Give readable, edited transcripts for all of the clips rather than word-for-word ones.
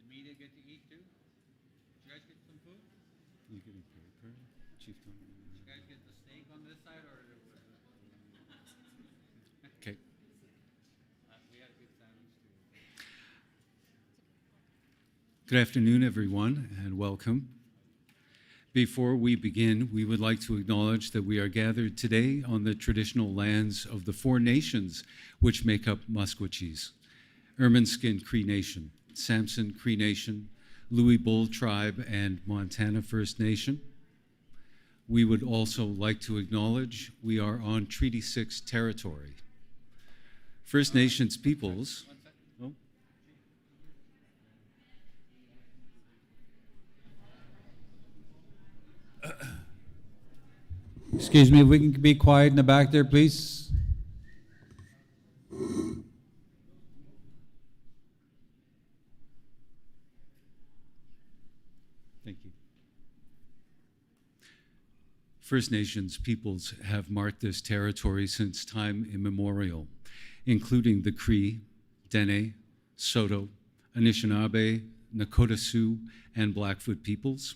Media get to eat too? Did you guys get some food? You get a paper, Chief Tony. Did you guys get the steak on this side or? Okay. We had a good sandwich too. Good afternoon, everyone, and welcome. Before we begin, we would like to acknowledge that we are gathered today on the traditional lands of the 4 nations which make up Maskwacis: Ermineskin Cree Nation, Samson Cree Nation, Louis Bull Tribe, and Montana First Nation. We would also like to acknowledge we are on Treaty 6 territory. First Nations peoples. Oh. Excuse me, if we can be quiet in the back there, please. Thank you. First Nations peoples have marked this territory since time immemorial, including the Cree, Dene, Saulteaux, Anishinaabe, Nakota Sioux, and Blackfoot peoples.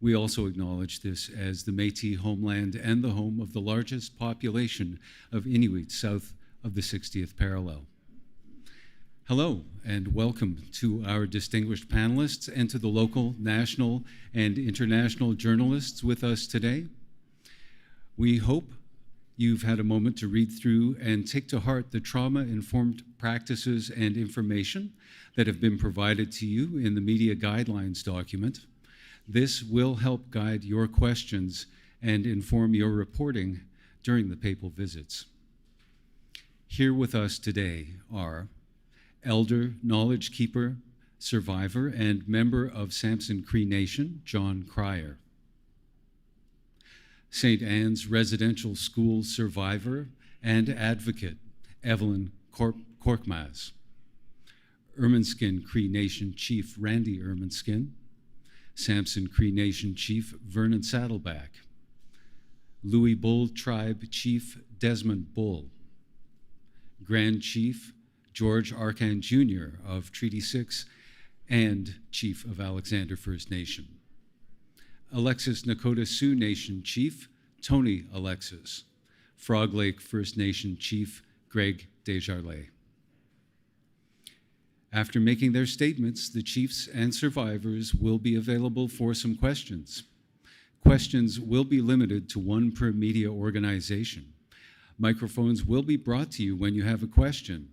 We also acknowledge this as the Métis homeland and the home of the largest population of Inuit south of the 60th parallel. Hello, and welcome to our distinguished panelists and to the local, national, and international journalists with us today. We hope you've had a moment to read through and take to heart the trauma-informed practices and information that have been provided to you in the media guidelines document. This will help guide your questions and inform your reporting during the papal visits. Here with us today are Elder, Knowledge Keeper, Survivor, and member of Samson Cree Nation, John Cryer. St. Anne's Residential School Survivor and Advocate, Evelyn Korkmaz. Ermineskin Cree Nation Chief Randy Ermineskin. Samson Cree Nation Chief Vernon Saddleback. Louis Bull Tribe Chief Desmond Bull. Grand Chief George Arkan Jr. of Treaty 6 and Chief of Alexander First Nation. Alexis Nakota Sioux Nation Chief Tony Alexis. Frog Lake First Nation Chief Greg Desjardins. After making their statements, the chiefs and survivors will be available for some questions. Questions will be limited to 1 per media organization. Microphones will be brought to you when you have a question.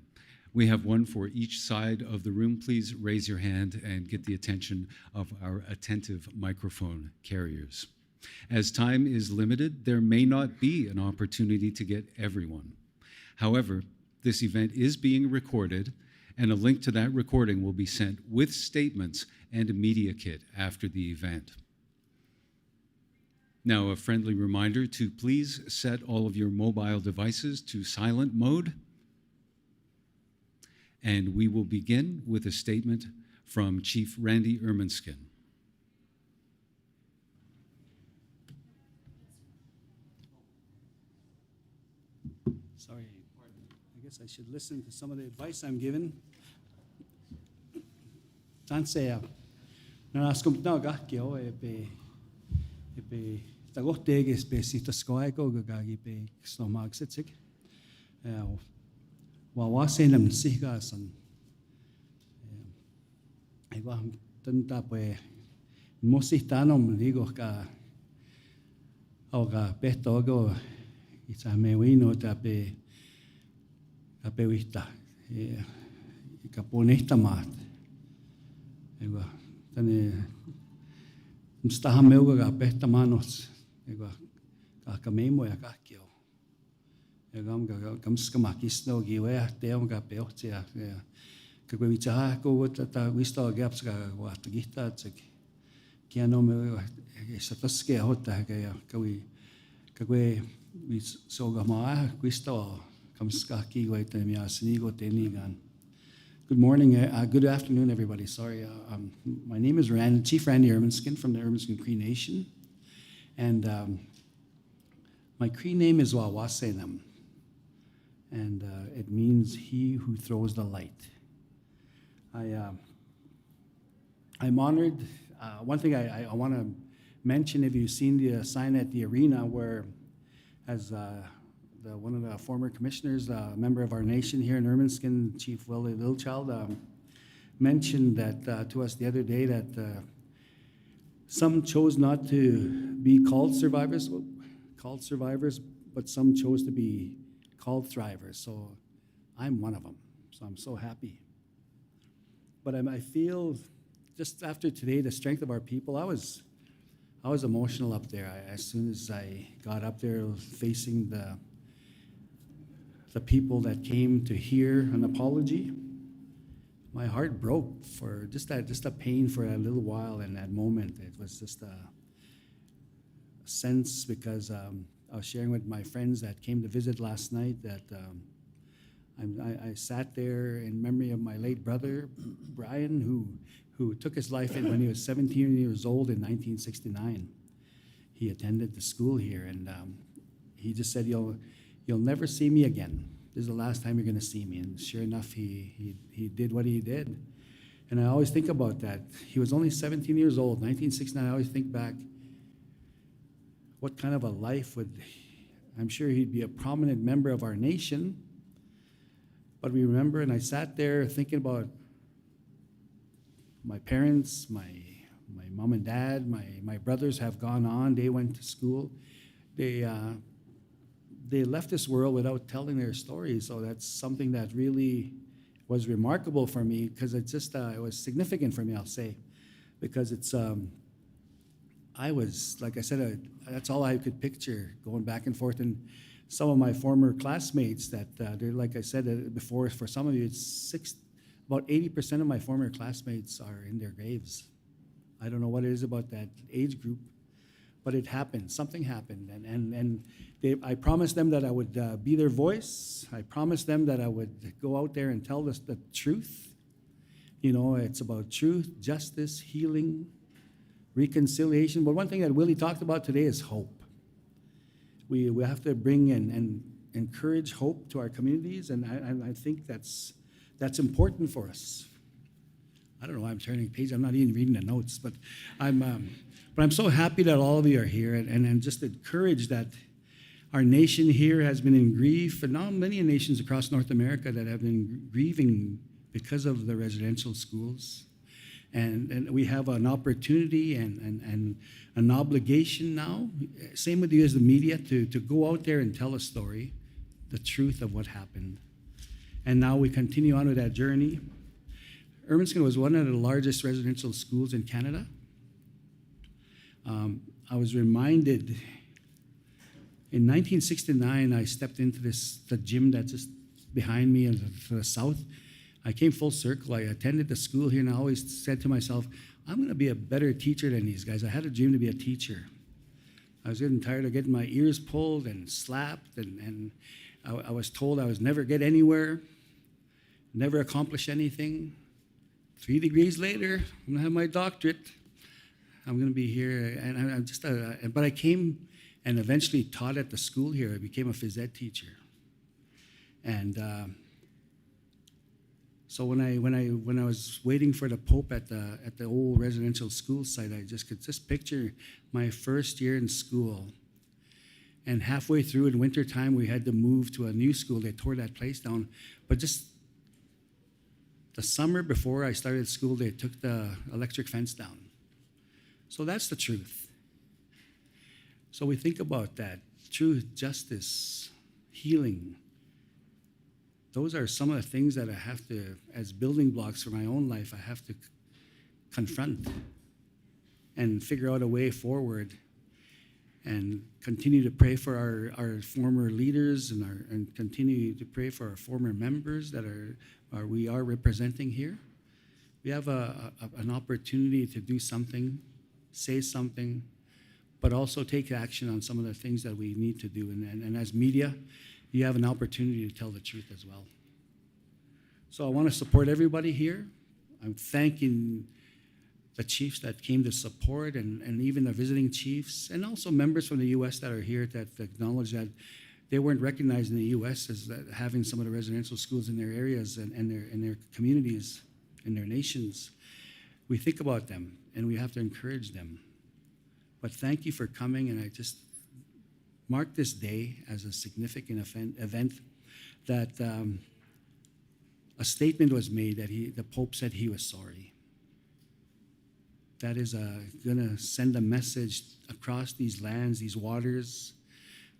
We have 1 for each side of the room. Please raise your hand and get the attention of our attentive microphone carriers. As time is limited, there may not be an opportunity to get everyone. However, this event is being recorded, and a link to that recording will be sent with statements and a media kit after the event. Now, a friendly reminder to please set all of your mobile devices to silent mode. And we will begin with a statement from Chief Randy Ermineskin. Sorry, I guess I should listen to some of the advice I'm given. Tansea, nanaskum naga kio epe tagoteges pe sitaskoaiko gagagi pe snomagsitsik. Wawasenam sigasan. Igual tanta pues mosistanom digo ka oga pestogo isa me vino tape vista caponista mat igual tane mstaha meuga ga pesta manos igual ka kamemo ya kakio egam ga kamskama kisno giwe teom ga peotia que vichaha ko ta vista gaps ga wat gista tsek kiano me sataske hota ga kawe we so gama visto kamska ki go te mi asnigo tenigan. Good morning, good afternoon, everybody. Sorry, my name is Chief Randy Ermineskin from the Ermineskin Cree Nation, and my Cree name is Wawasenam, and it means he who throws the light. I'm honored. One thing I want to mention, if you've seen the sign at the arena where, as one of the former commissioners, a member of our nation here in Ermineskin, Chief Willie Littlechild, mentioned that to us the other day that some chose not to be called survivors, but some chose to be called thrivers. So I'm one of them. So I'm so happy. But I feel just after today, the strength of our people, I was emotional up there. As soon as I got up there facing the people that came to hear an apology, my heart broke for just a pain for a little while in that moment. It was just a sense because I was sharing with my friends that came to visit last night that I sat there in memory of my late brother, Brian, who took his life when he was 17 years old in 1969. He attended the school here, and he just said, You'll never see me again. This is the last time you're going to see me. And sure enough, he did what he did. And I always think about that. He was only 17 years old, 1969. I always think back, what kind of a life I'm sure he'd be a prominent member of our nation. But we remember, and I sat there thinking about my parents, my mom and dad, my brothers have gone on. They went to school. They left this world without telling their stories. So that's something that really was remarkable for me because it was significant for me, I'll say, because it's I was, like I said, that's all I could picture going back and forth. And some of my former classmates that they're, like I said before, for some of you, about 80% of my former classmates are in their graves. I don't know what it is about that age group, but it happened. Something happened, and I promised them that I would be their voice. I promised them that I would go out there and tell us the truth. You know, it's about truth, justice, healing, reconciliation. But one thing that Willie talked about today is hope. We have to bring and encourage hope to our communities, and I think that's important for us. I don't know why I'm turning page. I'm not even reading the notes, but I'm so happy that all of you are here and just encouraged that our nation here has been in grief, and now many nations across North America that have been grieving because of the residential schools. And we have an opportunity and an obligation now, same with you as the media, to go out there and tell a story, the truth of what happened. And now we continue on with that journey. Ermineskin was one of the largest residential schools in Canada. I was reminded, in 1969, I stepped into the gym that's just behind me to the south. I came full circle. I attended the school here, and I always said to myself, I'm going to be a better teacher than these guys. I had a dream to be a teacher. I was getting tired of getting my ears pulled and slapped, and I was told I was never get anywhere, never accomplish anything. 3 degrees later, I'm gonna have my doctorate. I'm gonna be here, and I'm just. But I came and eventually taught at the school here. I became a phys ed teacher, and so when I was waiting for the Pope at the old residential school site, I just could just picture my first year in school. And halfway through in wintertime, we had to move to a new school. They tore that place down, but just the summer before I started school, they took the electric fence down. So that's the truth. So we think about that. Truth, justice, healing. Those are some of the things that I have to, as building blocks for my own life, I have to confront and figure out a way forward and continue to pray for our former leaders and continue to pray for our former members that we are representing here. We have an opportunity to do something, say something, but also take action on some of the things that we need to do. And as media, you have an opportunity to tell the truth as well. So I want to support everybody here. I'm thanking the chiefs that came to support and even the visiting chiefs and also members from the U.S. that are here that acknowledge that they weren't recognized in the U.S. as having some of the residential schools in their areas and in their communities, in their nations. We think about them and we have to encourage them. But thank you for coming, and I just mark this day as a significant event that a statement was made that the Pope said he was sorry. That is going to send a message across these lands, these waters,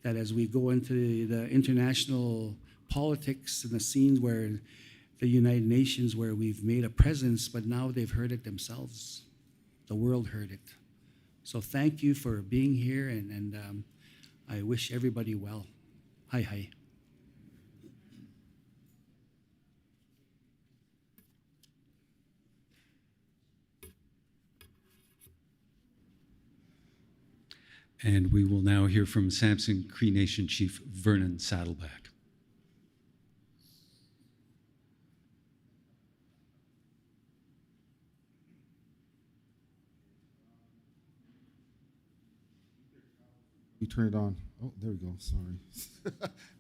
that as we go into the international politics and the scenes where the United Nations, where we've made a presence, but now they've heard it themselves. The world heard it. So thank you for being here, and I wish everybody well. Hi, hi. And we will now hear from Samson Cree Nation Chief Vernon Saddleback. You turn it on. Oh, there we go. Sorry.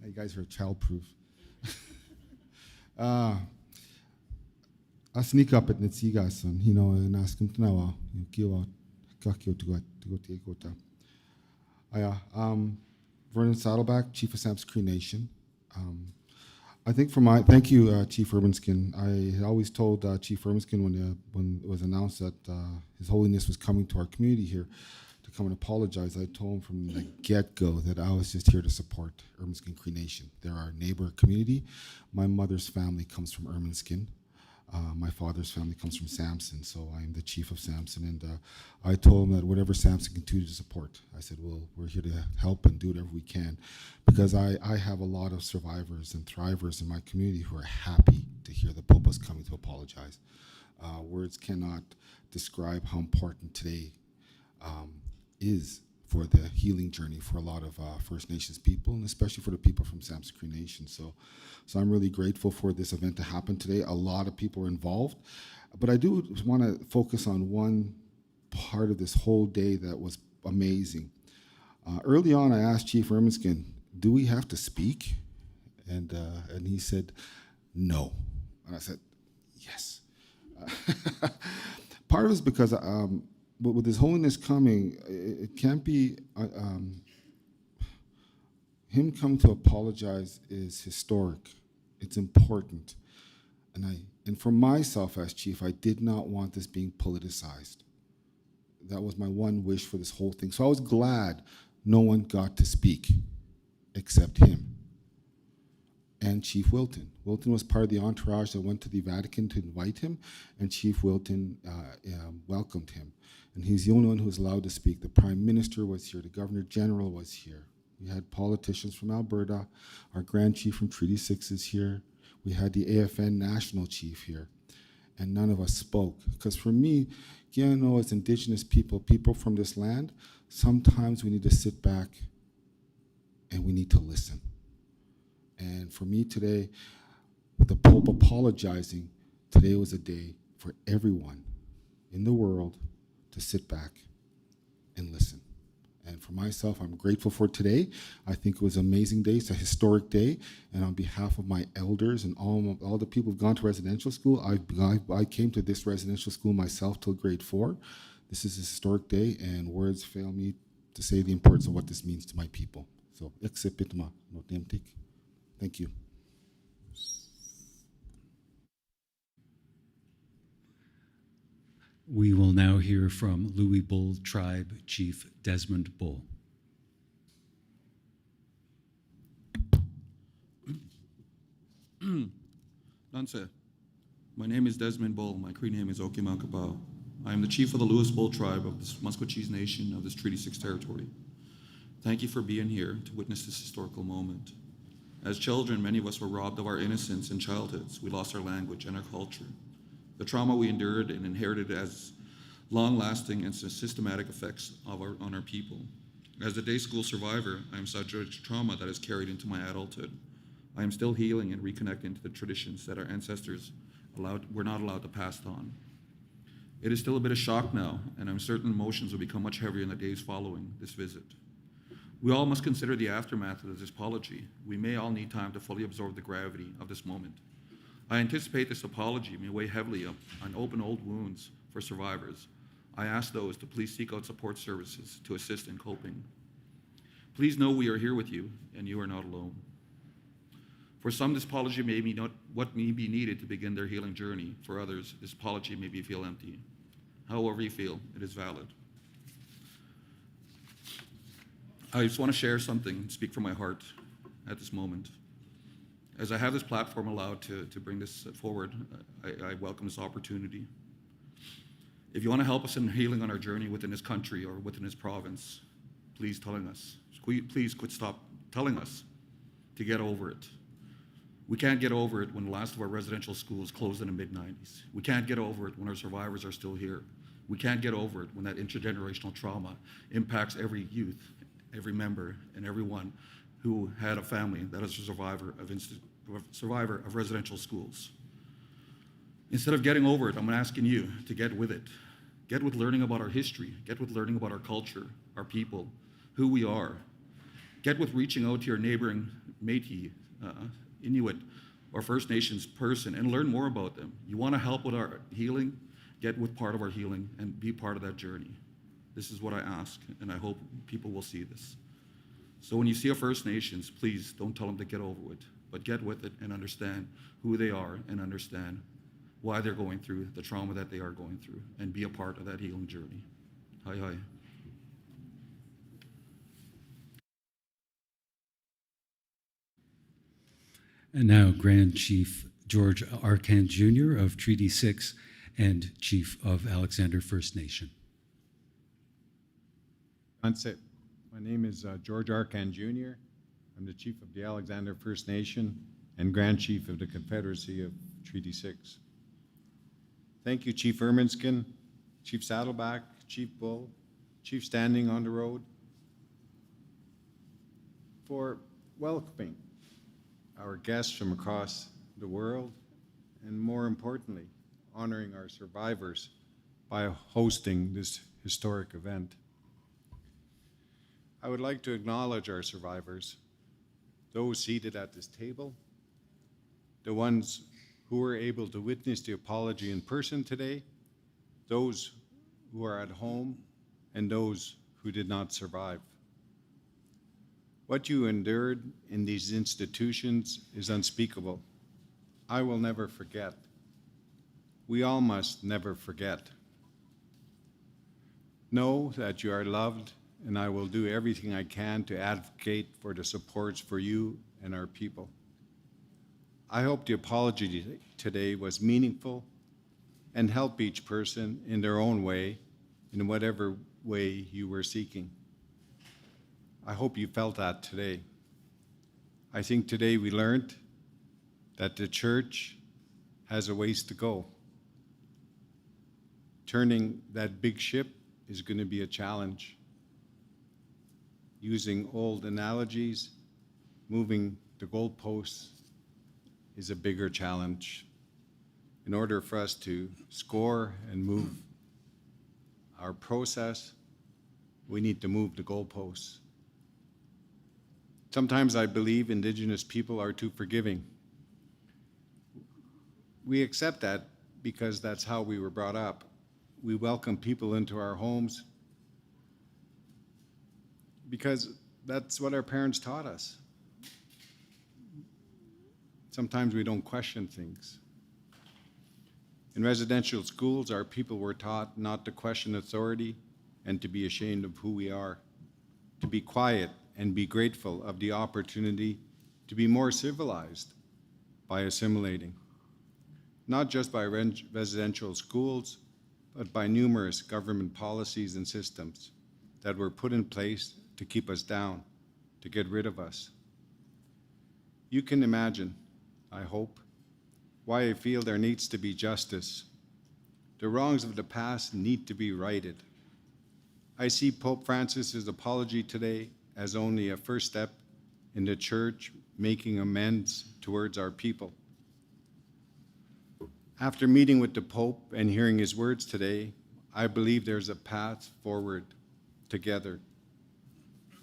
You guys are childproof. I sneak up at Netsigasan, and ask him to know, Kakio to go take Gota. Vernon Saddleback, Chief of Samson Cree Nation. I think thank you, Chief Ermineskin. I had always told Chief Ermineskin when it was announced that His Holiness was coming to our community here to come and apologize, I told him from the get-go that I was just here to support Ermineskin Cree Nation. They're our neighbor community. My mother's family comes from Ermineskin. My father's family comes from Samson, so I'm the chief of Samson, and I told him that whatever Samson can do to support, I said, well, we're here to help and do whatever we can, because I have a lot of survivors and thrivers in my community who are happy to hear the Pope was coming to apologize. Words cannot describe how important today is for the healing journey for a lot of First Nations people, and especially for the people from Samson Cree Nation. So I'm really grateful for this event to happen today. A lot of people are involved, but I do want to focus on one part of this whole day that was amazing. Early on, I asked Chief Ermineskin, do we have to speak? And he said, no. And I said, yes. Part of it is because but with His Holiness coming, it can't be, him coming to apologize is historic. It's important. And for myself as chief, I did not want this being politicized. That was my one wish for this whole thing. So I was glad no one got to speak except him and Chief Wilton. Wilton was part of the entourage that went to the Vatican to invite him, and Chief Wilton welcomed him. And he's the only one who was allowed to speak. The Prime Minister was here. The Governor General was here. We had politicians from Alberta. Our Grand Chief from Treaty 6 is here. We had the AFN National Chief here. and none of us spoke. Because for me, as Indigenous people, people from this land, sometimes we need to sit back and we need to listen. And for me today, with the Pope apologizing, today was a day for everyone in the world to sit back and listen. And for myself, I'm grateful for today. I think it was an amazing day. It's a historic day. And on behalf of my elders and all the people who've gone to residential school, I came to this residential school myself till grade 4. This is a historic day, and words fail me to say the importance of what this means to my people. So, excepitma notemtik. Thank you. We will now hear from Louis Bull Tribe Chief Desmond Bull. Nanse, my name is Desmond Bull. My Cree name is Okimankapau. I am the chief of the Louis Bull Tribe of the Maskwacis Nation of this Treaty 6 territory. Thank you for being here to witness this historical moment. As children, many of us were robbed of our innocence in childhoods. We lost our language and our culture. The trauma we endured and inherited as long-lasting and systematic effects on our people. As a day school survivor, I am subject to trauma that is carried into my adulthood. I am still healing and reconnecting to the traditions that our ancestors were not allowed to pass on. It is still a bit of shock now, and I'm certain emotions will become much heavier in the days following this visit. We all must consider the aftermath of this apology. We may all need time to fully absorb the gravity of this moment. I anticipate this apology may weigh heavily on open old wounds for survivors. I ask those to please seek out support services to assist in coping. Please know we are here with you, and you are not alone. For some, this apology may be not what may be needed to begin their healing journey. For others, this apology may feel empty. However you feel, it is valid. I just want to share something, speak from my heart at this moment. As I have this platform allowed to bring this forward, I welcome this opportunity. If you want to help us in healing on our journey within this country or within this province, please quit stop telling us to get over it. We can't get over it when the last of our residential schools closed in the mid-90s. We can't get over it when our survivors are still here. We can't get over it when that intergenerational trauma impacts every youth, every member, and everyone who had a family that is a survivor of residential schools. Instead of getting over it, I'm asking you to get with it. Get with learning about our history. Get with learning about our culture, our people, who we are. Get with reaching out to your neighboring Métis, Inuit, or First Nations person and learn more about them. You want to help with our healing? Get with part of our healing and be part of that journey. This is what I ask, and I hope people will see this. So when you see a First Nations, please don't tell them to get over it, but get with it and understand who they are and understand why they're going through the trauma that they are going through and be a part of that healing journey. Hi, hi. And now, Grand Chief George Arcan Jr. of Treaty 6 and Chief of Alexander First Nation. That's it. My name is George Arcan Jr. I'm the Chief of the Alexander First Nation and Grand Chief of the Confederacy of Treaty 6. Thank you, Chief Ermineskin, Chief Saddleback, Chief Bull, Chief Standing on the Road, for welcoming our guests from across the world, and more importantly, honoring our survivors by hosting this historic event. I would like to acknowledge our survivors, those seated at this table, the ones who were able to witness the apology in person today, those who are at home, and those who did not survive. What you endured in these institutions is unspeakable. I will never forget. We all must never forget. Know that you are loved, and I will do everything I can to advocate for the supports for you and our people. I hope the apology today was meaningful and help each person in their own way, in whatever way you were seeking. I hope you felt that today. I think today we learned that the church has a ways to go. turning that big ship is going to be a challenge. Using old analogies, moving the goalposts is a bigger challenge. In order for us to score and move our process, we need to move the goalposts. Sometimes I believe Indigenous people are too forgiving. We accept that because that's how we were brought up. We welcome people into our homes because that's what our parents taught us. Sometimes we don't question things. In residential schools, our people were taught not to question authority and to be ashamed of who we are, to be quiet and be grateful of the opportunity to be more civilized by assimilating, not just by residential schools, but by numerous government policies and systems that were put in place to keep us down, to get rid of us. You can imagine, I hope, why I feel there needs to be justice. The wrongs of the past need to be righted. I see Pope Francis's apology today as only a first step in the Church making amends towards our people. After meeting with the Pope and hearing his words today, I believe there's a path forward together.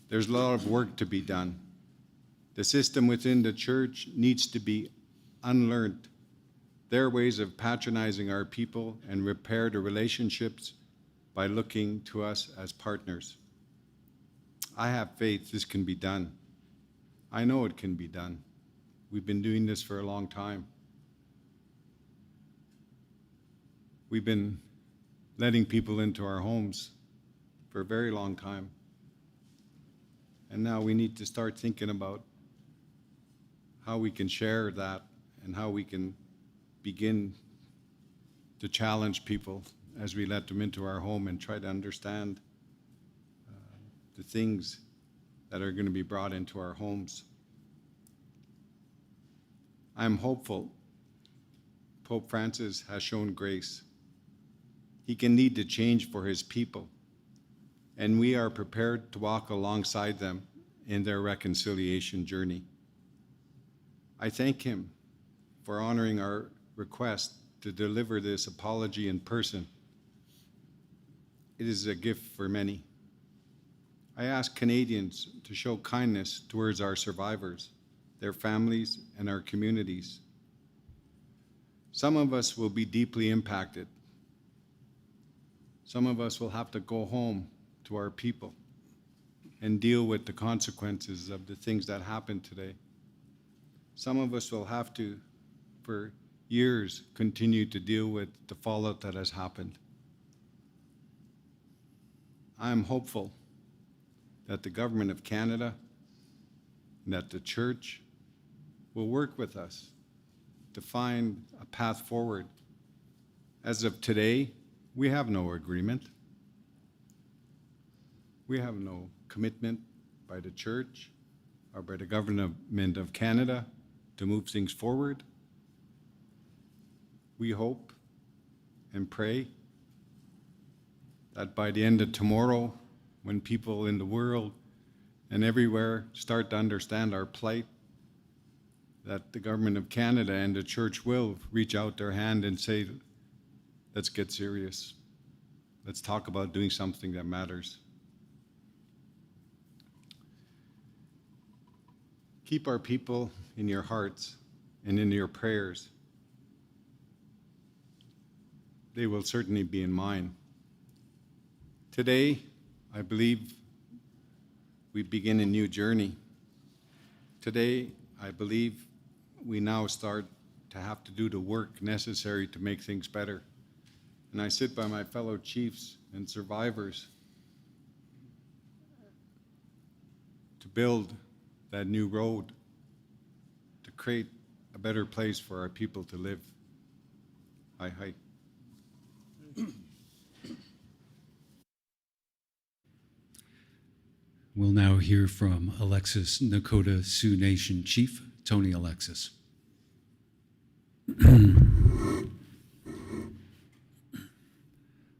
There's a lot of work to be done. The system within the Church needs to be unlearned. Their ways of patronizing our people and repair the relationships by looking to us as partners. I have faith this can be done. I know it can be done. We've been doing this for a long time. We've been letting people into our homes for a very long time. And now we need to start thinking about how we can share that and how we can begin to challenge people as we let them into our home and try to understand the things that are going to be brought into our homes. I'm hopeful Pope Francis has shown grace. He can lead the change for his people, and we are prepared to walk alongside them in their reconciliation journey. I thank him for honoring our request to deliver this apology in person. It is a gift for many. I ask Canadians to show kindness towards our survivors, their families, and our communities. Some of us will be deeply impacted. Some of us will have to go home to our people and deal with the consequences of the things that happened today. Some of us will have to, for years, continue to deal with the fallout that has happened. I am hopeful that the Government of Canada and that the Church will work with us to find a path forward. As of today, we have no agreement. We have no commitment by the Church or by the Government of Canada to move things forward. We hope and pray that by the end of tomorrow, when people in the world and everywhere start to understand our plight, that the Government of Canada and the Church will reach out their hand and say, let's get serious. Let's talk about doing something that matters. Keep our people in your hearts and in your prayers. They will certainly be in mine. Today, I believe we begin a new journey. Today, I believe we now start to have to do the work necessary to make things better. And I sit by my fellow chiefs and survivors to build that new road, to create a better place for our people to live. Hi, hi. We'll now hear from Alexis Nakota Sioux Nation Chief, Tony Alexis.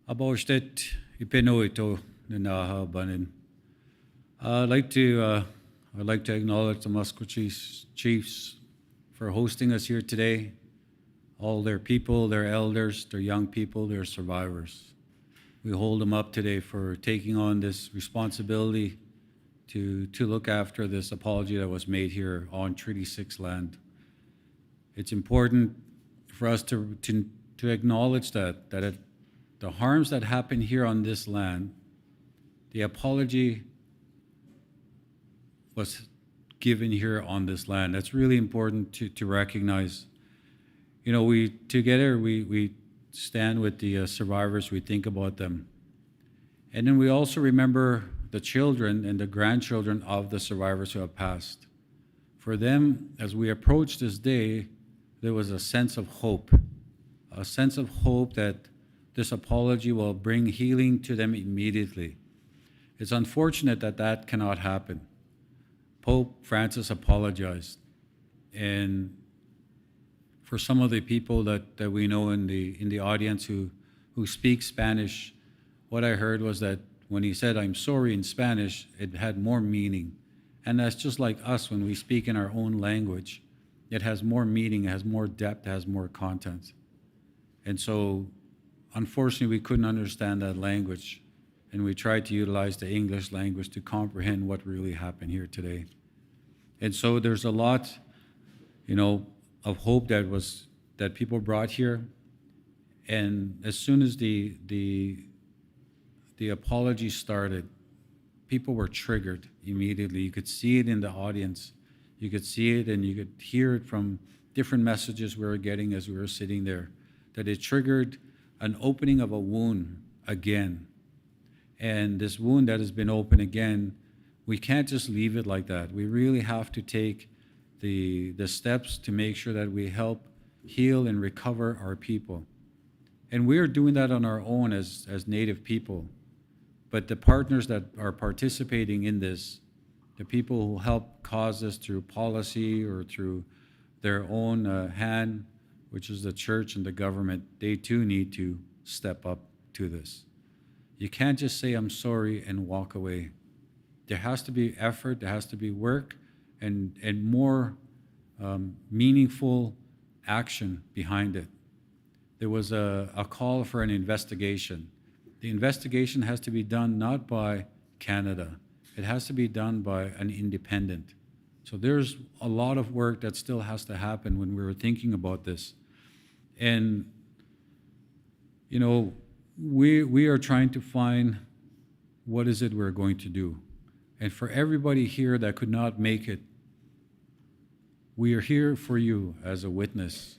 Aboshtet ipenoito ninahabanin. I'd like to acknowledge the Maskwacis chiefs for hosting us here today, all their people, their elders, their young people, their survivors. We hold them up today for taking on this responsibility to look after this apology that was made here on Treaty 6 land. It's important for us to acknowledge that the harms that happen here on this land, the apology was given here on this land. That's really important to recognize. You know, we stand with the survivors, we think about them. And then we also remember the children and the grandchildren of the survivors who have passed. For them, as we approach this day, there was a sense of hope that this apology will bring healing to them immediately. It's unfortunate that that cannot happen. Pope Francis apologized, and for some of the people that we know in the audience who speak Spanish, what I heard was that when he said, "I'm sorry" in Spanish, it had more meaning. And that's just like us when we speak in our own language. It has more meaning, it has more depth, it has more content. And so, unfortunately, we couldn't understand that language, and we tried to utilize the English language to comprehend what really happened here today. And so there's a lot, you know, of hope that people brought here. And as soon as the apology started, people were triggered immediately. You could see it in the audience. You could see it and you could hear it from different messages we were getting as we were sitting there, that it triggered an opening of a wound again. And this wound that has been opened again, we can't just leave it like that. We really have to take the steps to make sure that we help heal and recover our people. And we are doing that on our own as Native people. But the partners that are participating in this, the people who help cause this through policy or through their own hand, which is the church and the government, they too need to step up to this. You can't just say, "I'm sorry," and walk away. There has to be effort, there has to be work, and more meaningful action behind it. There was a call for an investigation. The investigation has to be done not by Canada. It has to be done by an independent. So there's a lot of work that still has to happen when we were thinking about this. And, you know, we are trying to find what is it we're going to do. And for everybody here that could not make it, we are here for you as a witness.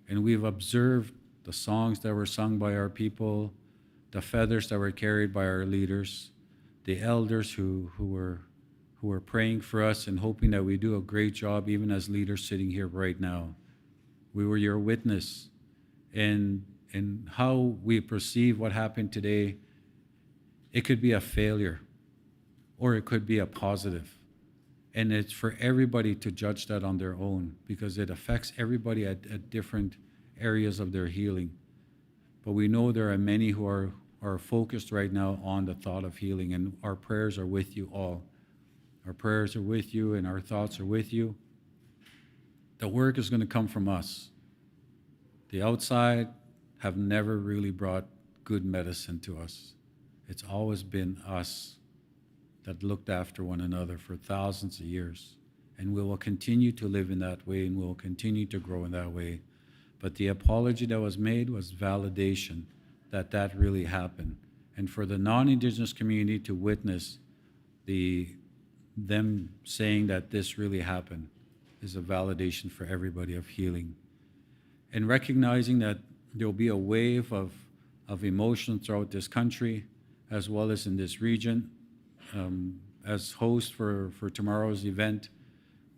And we've observed the songs that were sung by our people, the feathers that were carried by our leaders, the elders who were praying for us and hoping that we do a great job even as leaders sitting here right now. We were your witness. And how we perceive what happened today, it could be a failure or it could be a positive. And it's for everybody to judge that on their own because it affects everybody at different areas of their healing. But we know there are many who are focused right now on the thought of healing, and our prayers are with you all. Our prayers are with you and our thoughts are with you. The work is going to come from us. The outside have never really brought good medicine to us. It's always been us that looked after one another for thousands of years. And we will continue to live in that way and we will continue to grow in that way. But the apology that was made was validation that that really happened. And for the non-Indigenous community to witness them saying that this really happened is a validation for everybody of healing. And recognizing that there will be a wave of emotion throughout this country as well as in this region. As host for tomorrow's event,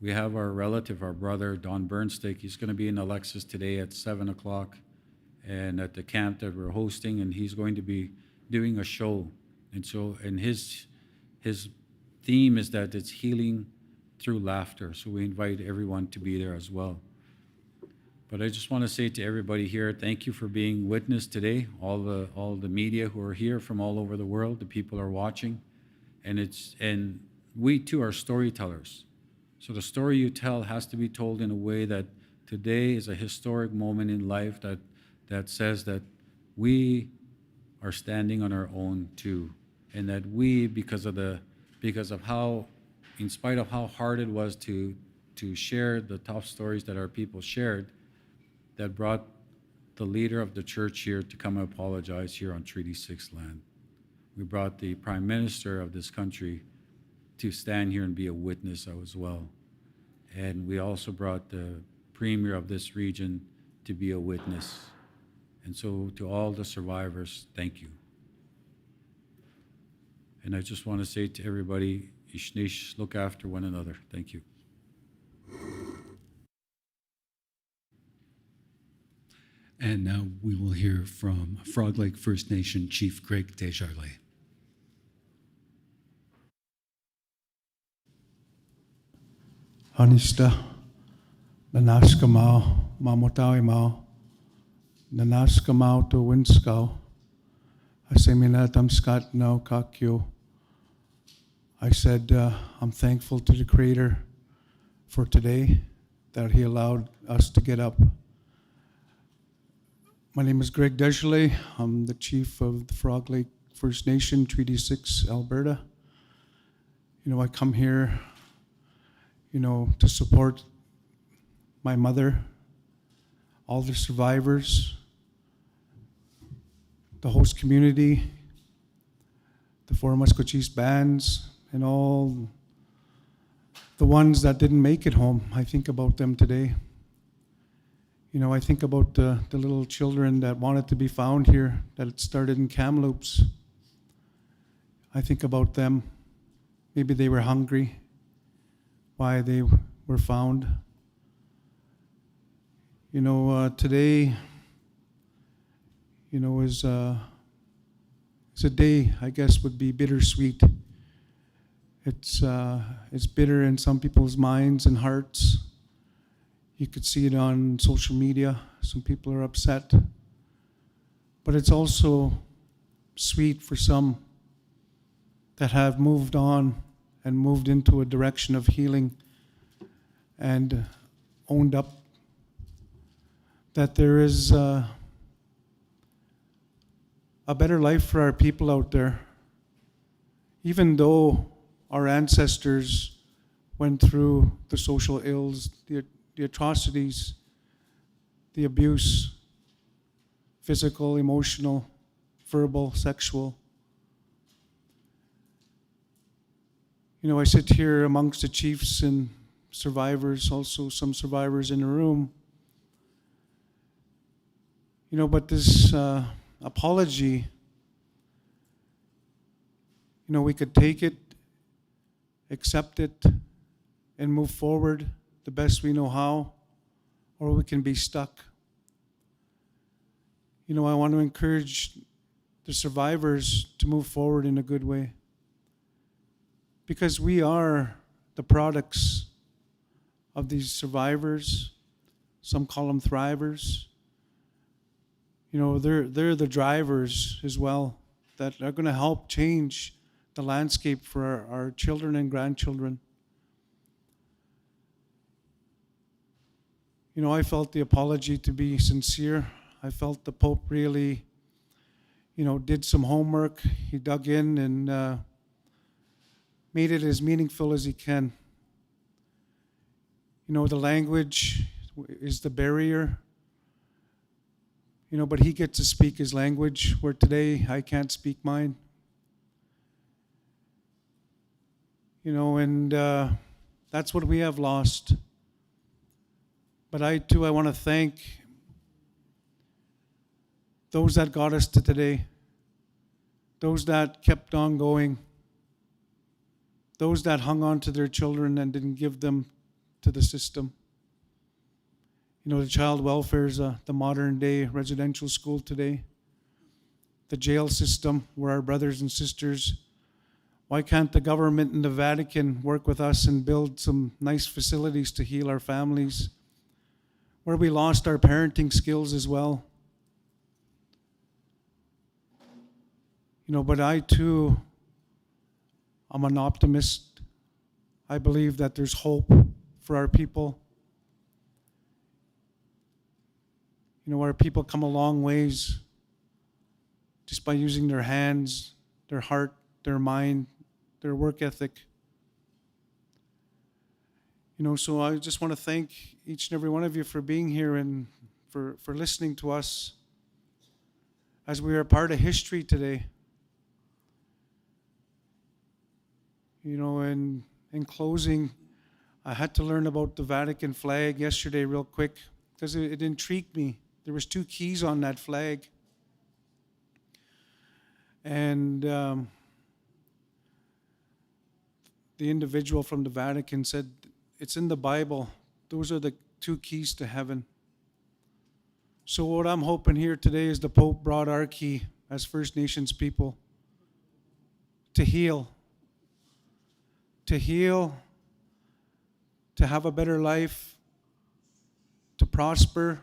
we have our relative, our brother, Don Burnstick. He's going to be in Alexis today at 7 o'clock and at the camp that we're hosting, and he's going to be doing a show. And his theme is that it's healing through laughter. So we invite everyone to be there as well. But I just want to say to everybody here, thank you for being witness today. All the media who are here from all over the world, the people are watching, and we too are storytellers. So the story you tell has to be told in a way that today is a historic moment in life that says that we are standing on our own too, and that we, because of how, in spite of how hard it was to share the tough stories that our people shared, that brought the leader of the church here to come and apologize here on Treaty 6 land. We brought the Prime Minister of this country to stand here and be a witness as well. And we also brought the Premier of this region to be a witness. And so to all the survivors, thank you. And I just want to say to everybody, Ishnish, look after one another. Thank you. And now we will hear from Frog Lake First Nation Chief Greg Desjardins. Hanista, Nanaska Mao, Mamotawi Mao, Nanaska Mao to Winskow, Asemina Tamskat no Kakyo. I said, I'm thankful to the Creator for today, that He allowed us to get up. My name is Greg Desjardins. I'm the chief of the Frog Lake First Nation, Treaty 6, Alberta. I come here, to support my mother, all the survivors, the host community, the four Maskwacis bands, and all the ones that didn't make it home. I think about them today. I think about the little children that wanted to be found here, that it started in Kamloops. I think about them. Maybe they were hungry, why they were found. Today, is a day, I guess, would be bittersweet. It's bitter in some people's minds and hearts. You could see it on social media. Some people are upset. But it's also sweet for some that have moved on and moved into a direction of healing and owned up that there is a better life for our people out there. Even though our ancestors went through the social ills, the atrocities, the abuse, physical, emotional, verbal, sexual. I sit here amongst the chiefs and survivors, also some survivors in the room. But this apology, we could take it, accept it, and move forward the best we know how, or we can be stuck. I want to encourage the survivors to move forward in a good way, because we are the products of these survivors. Some call them thrivers. They're the drivers as well that are going to help change the landscape for our children and grandchildren. I felt the apology to be sincere. I felt the Pope really, did some homework. He dug in and made it as meaningful as he can. The language is the barrier, but he gets to speak his language, where today I can't speak mine. And that's what we have lost. But I want to thank those that got us to today, those that kept on going, those that hung on to their children and didn't give them to the system. The child welfare is the modern day residential school today. The jail system, where our brothers and sisters, why can't the government and the Vatican work with us and build some nice facilities to heal our families, where we lost our parenting skills as well. But I too, I'm an optimist. I believe that there's hope for our people. Our people come a long ways just by using their hands, their heart, their mind, their work ethic. So I just want to thank each and every one of you for being here and for listening to us as we are part of history today. And in closing, I had to learn about the Vatican flag yesterday real quick because it intrigued me. There was 2 keys on that flag. And the individual from the Vatican said, it's in the Bible. Those are the 2 keys to heaven. So what I'm hoping here today is the Pope brought our key as First Nations people to heal, to have a better life, to prosper.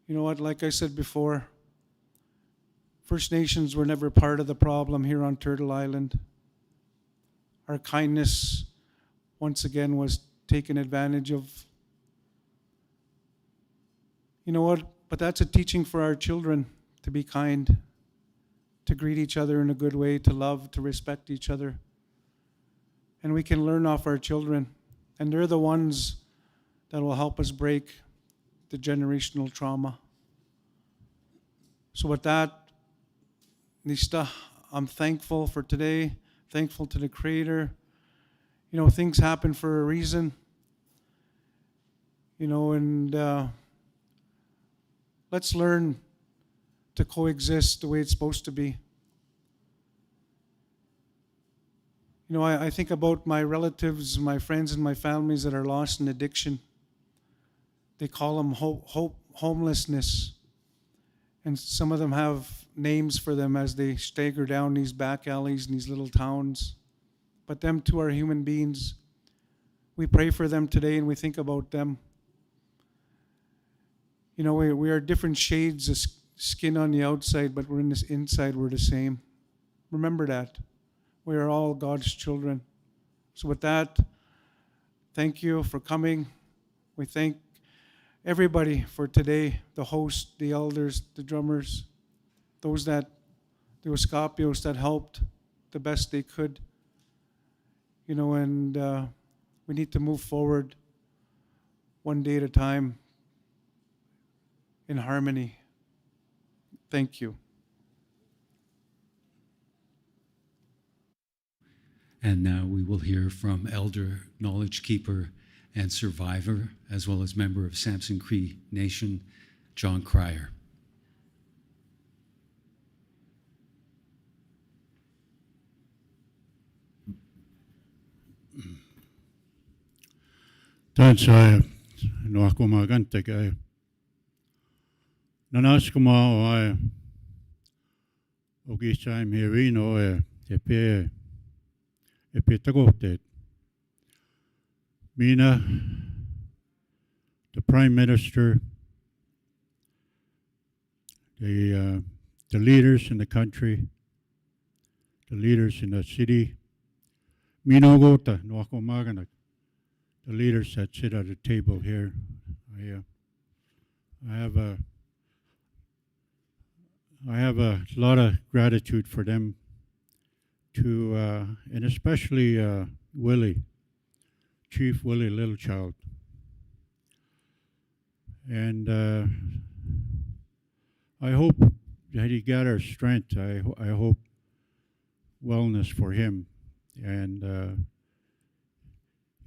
Like I said before, First Nations were never part of the problem here on Turtle Island. Our kindness, once again, was taken advantage of. But that's a teaching for our children, to be kind, to greet each other in a good way, to love, to respect each other. And we can learn off our children. And they're the ones that will help us break the generational trauma. So with that, Nista, I'm thankful for today, thankful to the Creator. Things happen for a reason. And let's learn to coexist the way it's supposed to be. I think about my relatives, my friends, and my families that are lost in addiction. They call them homelessness. And some of them have names for them as they stagger down these back alleys in these little towns. But them too are human beings. We pray for them today and we think about them. We are different shades of skin on the outside, but we're in this inside, we're the same. Remember that. We are all God's children. So with that, thank you for coming. We thank everybody for today, the host, the elders, the drummers, the Escapios that helped the best they could. And we need to move forward one day at a time in harmony. Thank you. And now we will hear from Elder, Knowledge Keeper, and Survivor, as well as member of Samson Cree Nation, John Cryer. Tansa no ako magante kay nanas ko mo ay ogisay mirino epe tagote Mina, the Prime Minister, the leaders in the country, the leaders in the city, Minogota, Nwako the leaders that sit at the table here. I have a lot of gratitude for them, and especially Willie. Chief Willie Littlechild. And I hope that he gathers strength. I hope wellness for him. And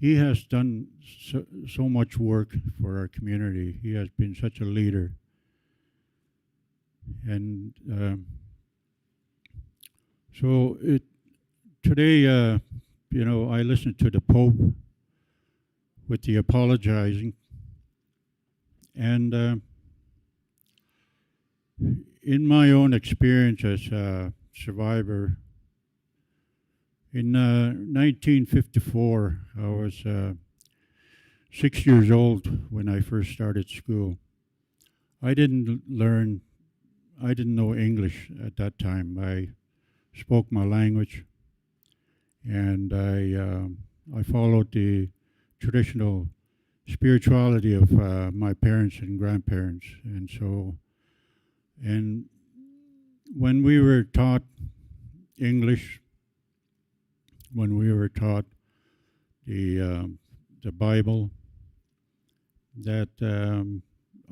he has done so much work for our community. He has been such a leader. And so today, I listened to the Pope with the apologizing. And in my own experience as a survivor, in 1954, I was 6 years old when I first started school. I didn't know English at that time. I spoke my language, and I followed the traditional spirituality of my parents and grandparents. And when we were taught English, when we were taught the Bible, that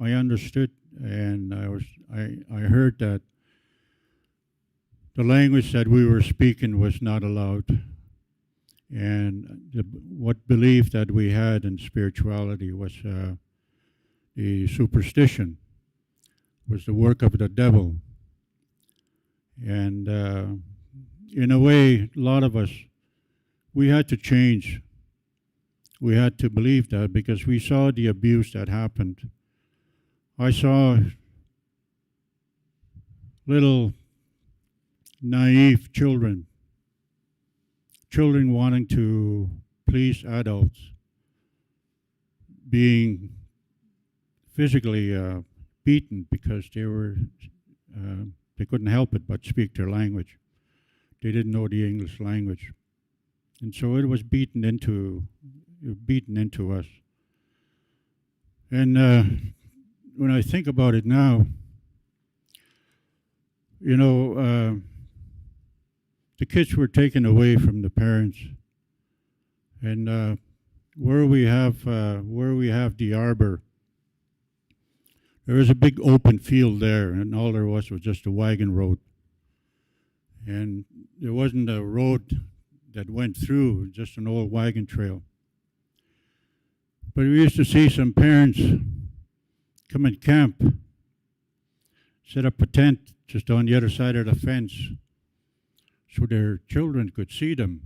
I understood, and I heard that the language that we were speaking was not allowed, and what belief that we had in spirituality was the superstition, was the work of the devil. And in a way, a lot of us, we had to change. We had to believe that because we saw the abuse that happened. I saw little naive children wanting to please adults, being physically beaten because they couldn't help it but speak their language. They didn't know the English language. And so it was beaten into us. And when I think about it now, the kids were taken away from the parents, and where we have the arbor, there was a big open field there, and all there was just a wagon road, and there wasn't a road that went through, just an old wagon trail. But we used to see some parents come and camp, set up a tent just on the other side of the fence so their children could see them,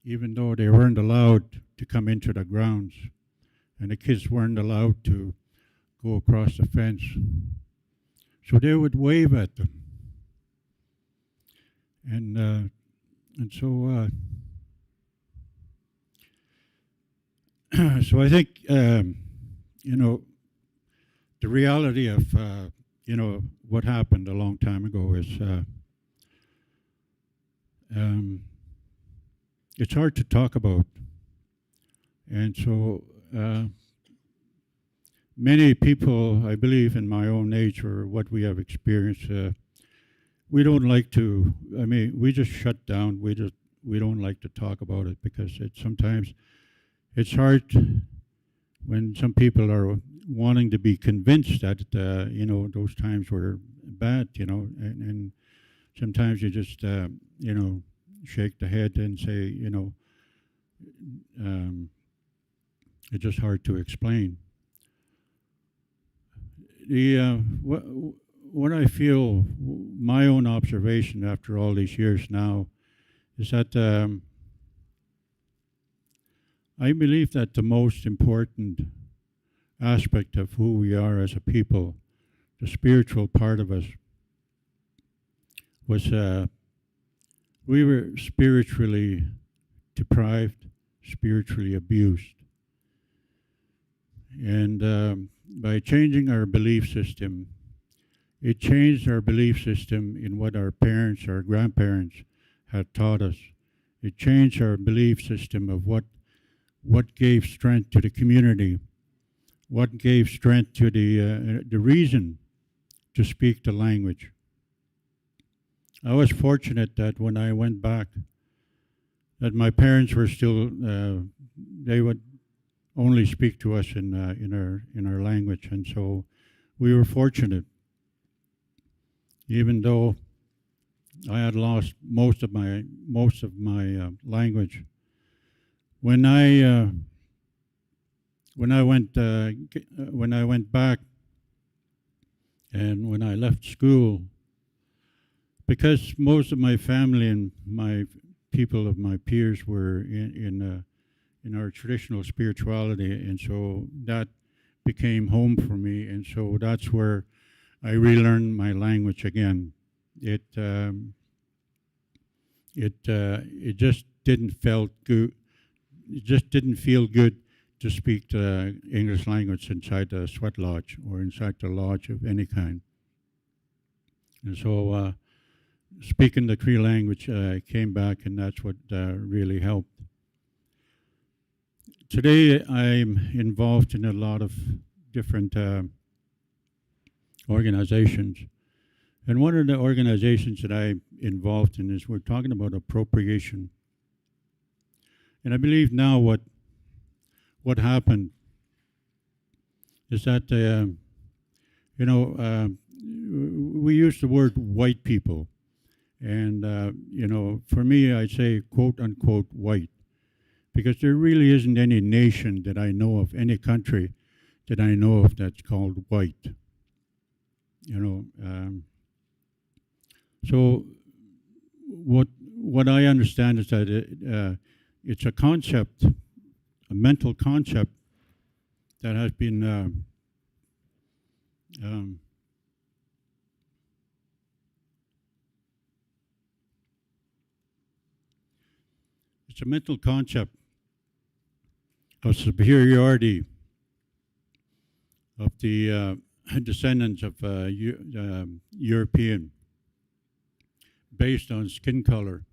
even though they weren't allowed to come into the grounds, and the kids weren't allowed to go across the fence. So they would wave at them. And so so I think, the reality of, what happened a long time ago is it's hard to talk about. And so many people, I believe in my own age or what we have experienced, we don't like to, we just shut down. We don't like to talk about it because sometimes it's hard when some people are wanting to be convinced that, those times were bad, and sometimes you just, shake the head and say, it's just hard to explain. What I feel, my own observation after all these years now, is that I believe that the most important aspect of who we are as a people, the spiritual part of us, was we were spiritually deprived, spiritually abused. And by changing our belief system, it changed our belief system in what our parents, our grandparents had taught us. It changed our belief system of what gave strength to the community, what gave strength to the reason to speak the language. I was fortunate that when I went back, that my parents were still, they would only speak to us in our language, and so we were fortunate. Even though I had lost most of my language, when I went back and when I left school, because most of my family and my people of my peers were in our traditional spirituality, and so that became home for me, and so that's where I relearned my language again. It just didn't feel good to speak the English language inside the sweat lodge or inside the lodge of any kind. And so speaking the Cree language came back, and that's what really helped. Today, I'm involved in a lot of different organizations. And one of the organizations that I'm involved in is we're talking about appropriation. And I believe now what happened is that, we use the word white people. And, for me, I say quote unquote white, because there really isn't any nation that I know of, any country that I know of that's called white. So what I understand is that it's a concept, a mental concept that has been it's a mental concept of superiority of the descendants of European, based on skin color,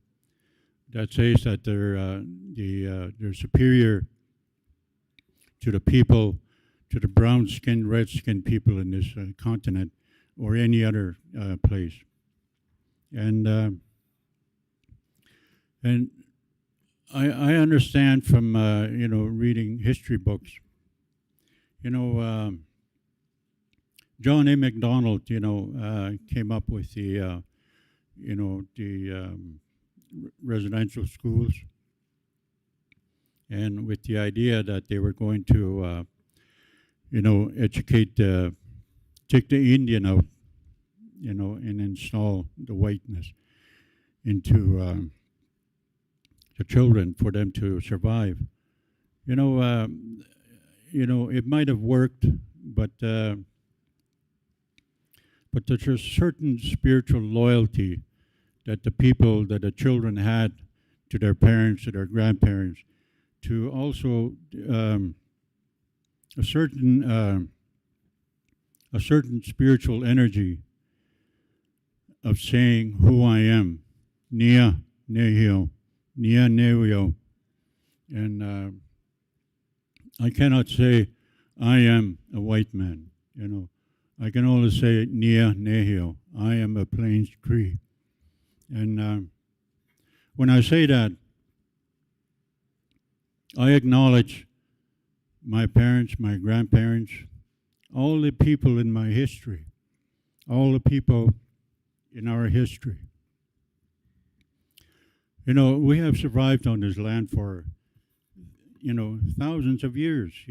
that says that they're superior to the people, to the brown-skinned, red-skinned people in this continent or any other place, and I understand from reading history books. John A. Macdonald, came up with the residential schools, and with the idea that they were going to, educate, take the Indian out, and install the whiteness into the children for them to survive. It might have worked, but there's a certain spiritual loyalty that the children had to their parents, to their grandparents, to also a certain spiritual energy of saying who I am, Nia Nehio, Nia Nehio, and I cannot say I am a white man. I can only say Nia Nehio. I am a Plains Cree. And when I say that, I acknowledge my parents, my grandparents, all the people in my history, all the people in our history. We have survived on this land for, thousands of years.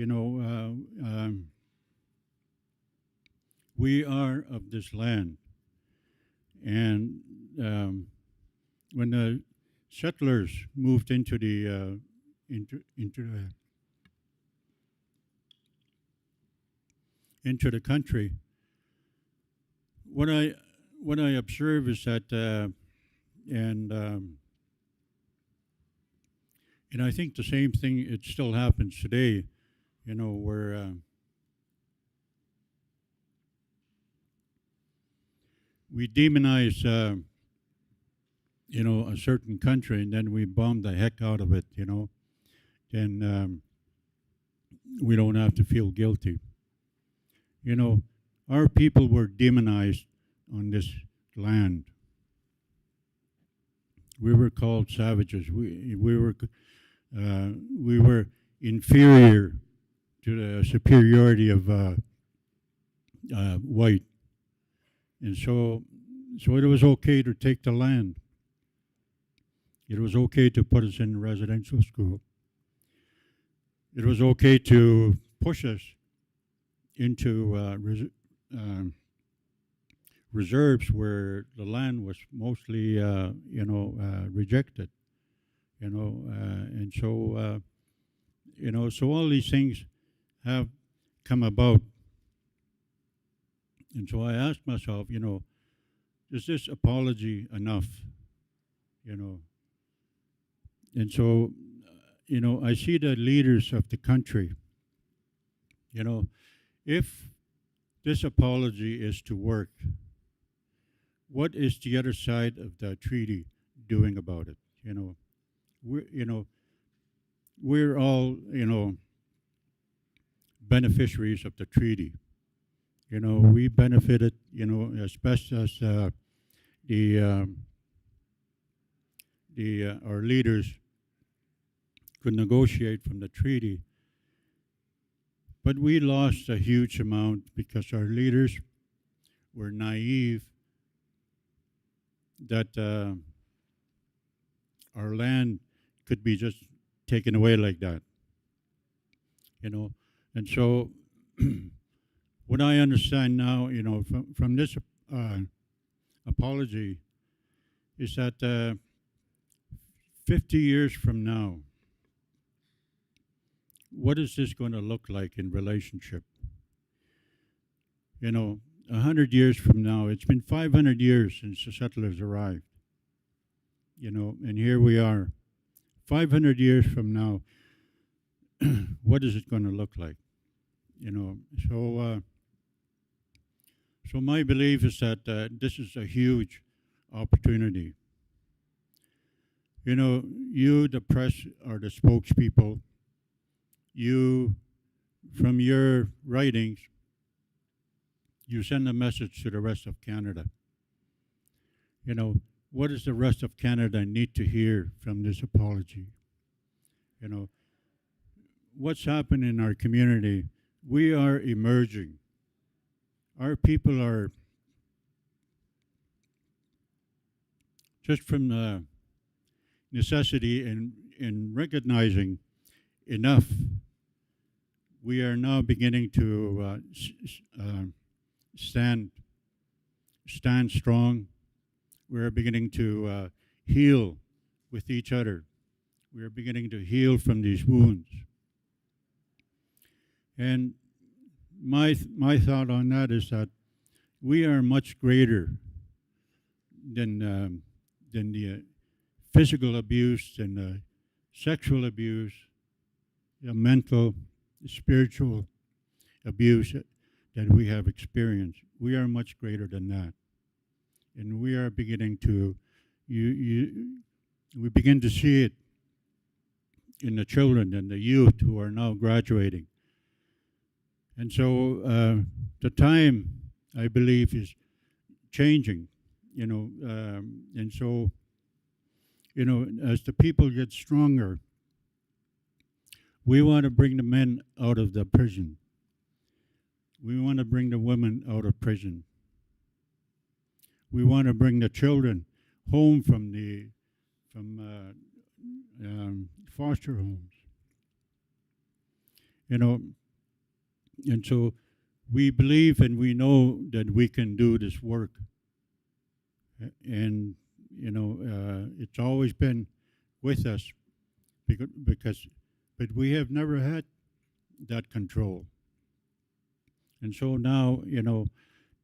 We are of this land. And when the settlers moved into the country, what I observe is that, and I think the same thing, it still happens today, where we demonize, a certain country, and then we bomb the heck out of it, then we don't have to feel guilty. Our people were demonized on this land. We were called savages. We were inferior to the superiority of white, and so it was okay to take the land. It was okay to put us in residential school. It was okay to push us into reserves where the land was mostly, rejected. And so, so all these things have come about. And so I asked myself, is this apology enough? And so, I see the leaders of the country, You know, if this apology is to work, what is the other side of the treaty doing about it? We're all, beneficiaries of the treaty. We benefited, as best as our leaders could negotiate from the treaty. But we lost a huge amount because our leaders were naive that our land could be just taken away like that. And so what I understand now, from this apology is that 50 years from now, what is this going to look like in relationship? 100 years from now, it's been 500 years since the settlers arrived. And here we are. 500 years from now, what is it going to look like? So my belief is that this is a huge opportunity. You, the press, are the spokespeople. You, from your writings, you send a message to the rest of Canada. What does the rest of Canada need to hear from this apology? What's happened in our community? We are emerging. Our people are, just from the necessity in recognizing enough, we are now beginning to stand strong. We are beginning to heal with each other. We are beginning to heal from these wounds. And my thought on that is that we are much greater than the physical abuse and the sexual abuse, the mental, spiritual abuse that we have experienced. We are much greater than that. And we are beginning to, we begin to see it in the children and the youth who are now graduating. And so the time, I believe, is changing, and so, as the people get stronger, we want to bring the men out of the prison. We want to bring the women out of prison. We want to bring the children home from foster homes. And so we believe and we know that we can do this work. And, it's always been with us but we have never had that control. And so now,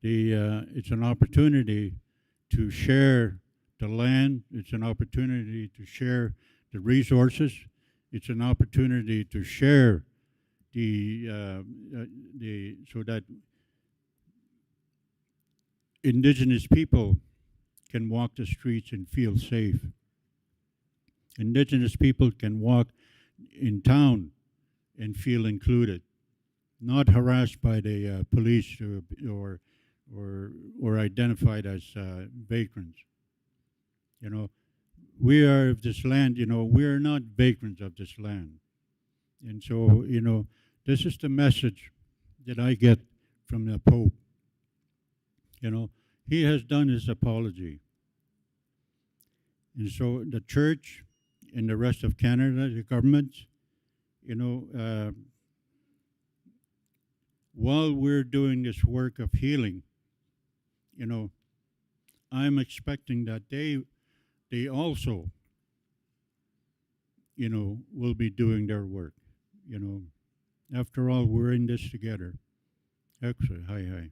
it's an opportunity to share the land. It's an opportunity to share the resources. It's an opportunity to share so that Indigenous people can walk the streets and feel safe. Indigenous people can walk in town and feel included, not harassed by the police or identified as vagrants. We are of this land. We are not vagrants of this land. And so, this is the message that I get from the Pope. He has done his apology. And so the church and the rest of Canada, the governments, while we're doing this work of healing, I'm expecting that they also, will be doing their work. After all, we're in this together. Excellent. Hi.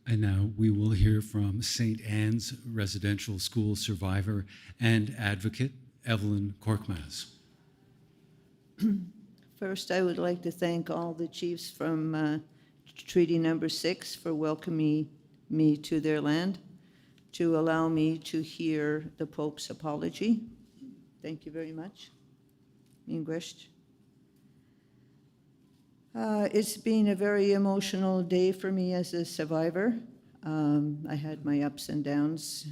And now we will hear from St. Anne's Residential School survivor and advocate, Evelyn Korkmaz. First, I would like to thank all the chiefs from Treaty Number 6 for welcoming me to their land, to allow me to hear the Pope's apology. Thank you very much. English. It's been a very emotional day for me as a survivor. I had my ups and downs,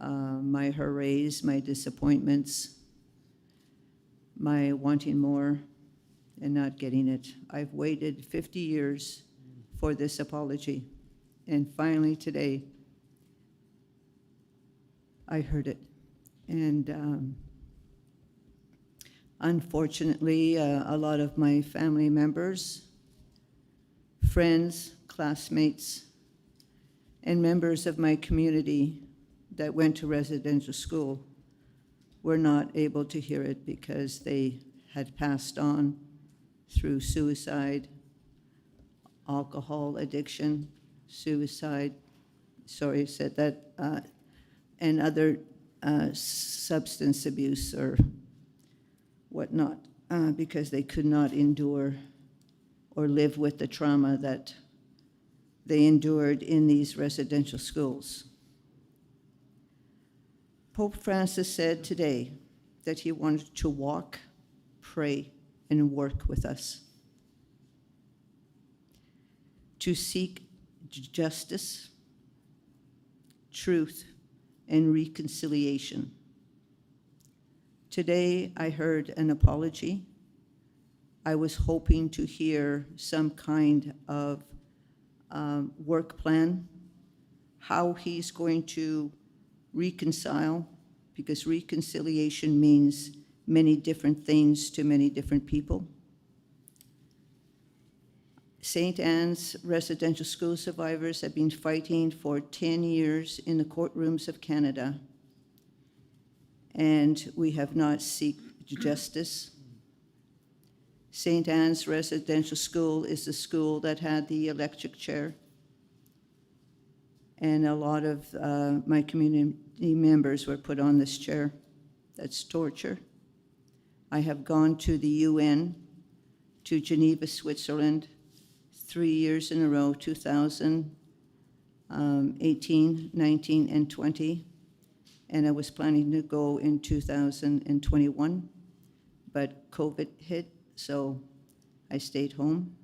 my hurrays, my disappointments, my wanting more and not getting it. I've waited 50 years for this apology, and finally today, I heard it. And unfortunately, a lot of my family members, friends, classmates, and members of my community that went to residential school were not able to hear it because they had passed on through suicide, alcohol addiction, suicide, sorry, said that, and other substance abuse or whatnot, because they could not endure or live with the trauma that they endured in these residential schools. Pope Francis said today that he wanted to walk, pray, and work with us, to seek justice, truth, and reconciliation. Today, I heard an apology. I was hoping to hear some kind of work plan, how he's going to reconcile, because reconciliation means many different things to many different people. St. Anne's residential school survivors have been fighting for 10 years in the courtrooms of Canada, and we have not sought justice. St. Anne's residential school is the school that had the electric chair, and a lot of my community members were put on this chair. That's torture. I have gone to the UN, to Geneva, Switzerland, 3 years in a row, 2018, 19, and 20. And I was planning to go in 2021, but COVID hit, so I stayed home.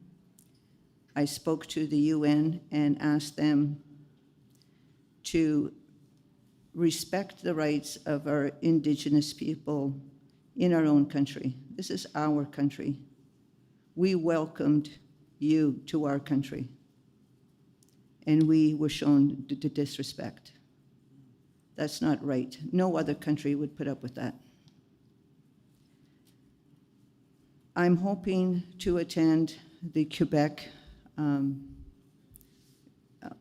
I spoke to the UN and asked them to respect the rights of our Indigenous people in our own country. This is our country. We welcomed you to our country, and we were shown disrespect. That's not right. No other country would put up with that. I'm hoping to attend the Quebec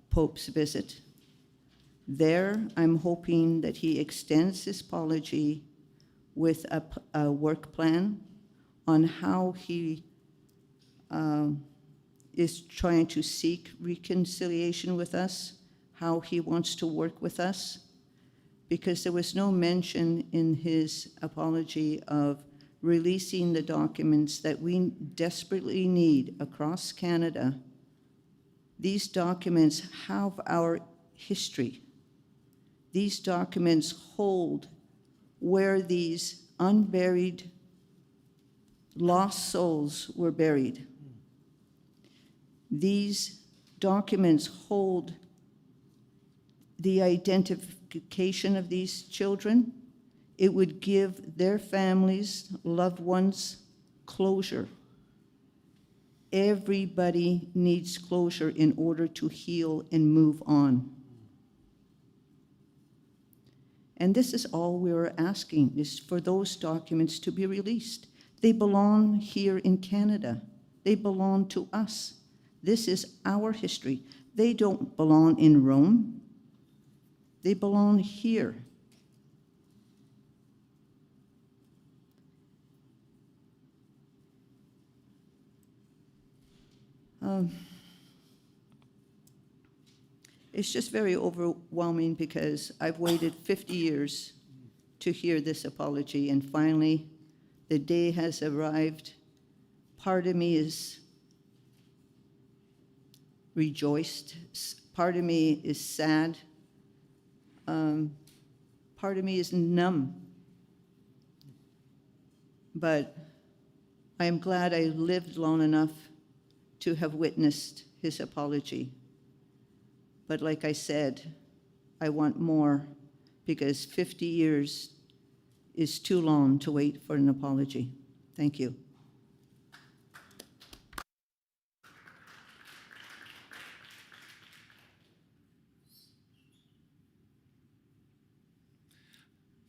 Pope's visit. There, I'm hoping that he extends his apology with a work plan on how he is trying to seek reconciliation with us, how he wants to work with us, because there was no mention in his apology of releasing the documents that we desperately need across Canada. These documents have our history. These documents hold where these unburied, lost souls were buried. These documents hold the identification of these children. It would give their families, loved ones, closure. Everybody needs closure in order to heal and move on. And this is all we were asking, is for those documents to be released. They belong here in Canada. They belong to us. This is our history. They don't belong in Rome. They belong here. It's just very overwhelming because I've waited 50 years to hear this apology. And finally, the day has arrived. Part of me is rejoiced. Part of me is sad. Part of me is numb. But I am glad I lived long enough to have witnessed his apology. But like I said, I want more, because 50 years is too long to wait for an apology. Thank you.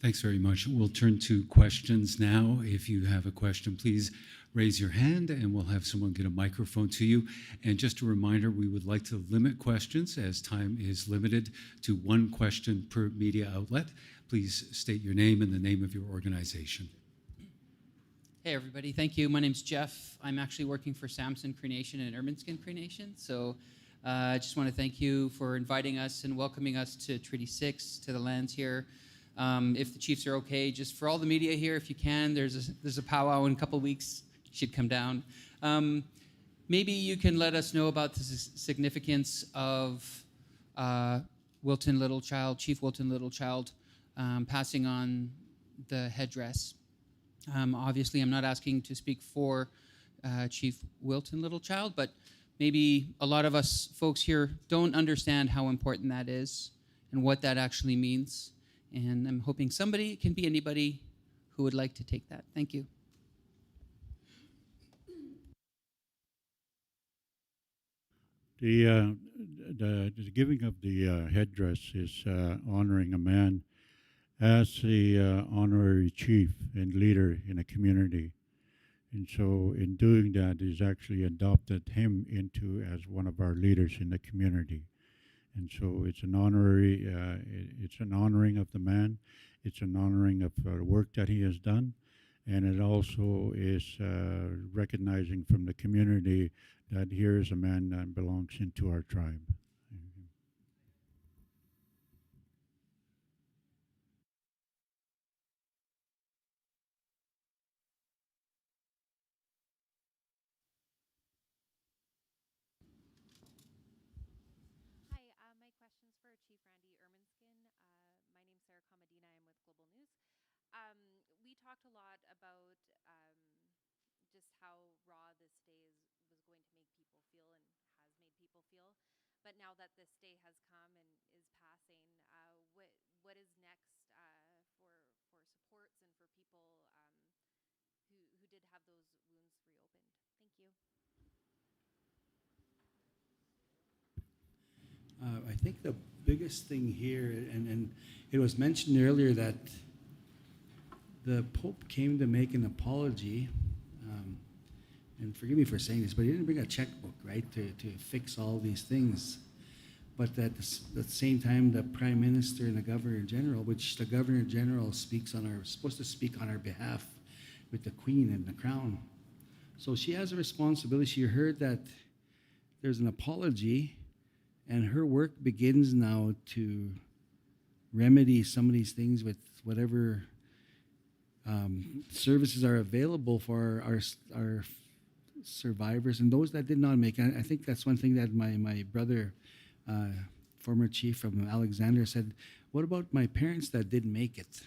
Thanks very much. We'll turn to questions now. If you have a question, please raise your hand and we'll have someone get a microphone to you. And just a reminder, we would like to limit questions as time is limited to one question per media outlet. Please state your name and the name of your organization. Hey everybody, thank you. My name's Jeff. I'm actually working for Samson Cree Nation and Ermineskin Cree Nation. So I just want to thank you for inviting us and welcoming us to Treaty 6, to the lands here. If the chiefs are okay, just for all the media here, if you can, there's a powwow in a couple weeks. You should come down. Maybe you can let us know about the significance of Wilton Littlechild, Chief Wilton Littlechild, passing on the headdress. Obviously, I'm not asking to speak for Chief Wilton Littlechild, but maybe a lot of us folks here don't understand how important that is and what that actually means. And I'm hoping somebody, it can be anybody, who would like to take that. Thank you. The giving of the headdress is honoring a man as the honorary chief and leader in a community. And so in doing that, he's actually adopted him into as one of our leaders in the community. And so it's an honorary, it's an honoring of the man. It's an honoring of the work that he has done. And it also is recognizing from the community that here is a man that belongs into our tribe. Hi, my question's for Chief Randy Ermineskin. My name's Sarah Comadina. I'm with Global News. We talked a lot about just how raw this day was going to make people feel and has made people feel. But now that this day has come and is passing, what is next for supports and for people who did have those wounds reopened? Thank you. I think the biggest thing here, and it was mentioned earlier that the Pope came to make an apology, and forgive me for saying this, but he didn't bring a checkbook, right, to fix all these things. But at the same time, the Prime Minister and the Governor General, which the Governor General supposed to speak on our behalf with the Queen and the Crown. So she has a responsibility. She heard that there's an apology, and her work begins now to remedy some of these things with whatever services are available for our survivors and those that did not make it. I think that's one thing that my brother, former chief from Alexander, said, what about my parents that didn't make it,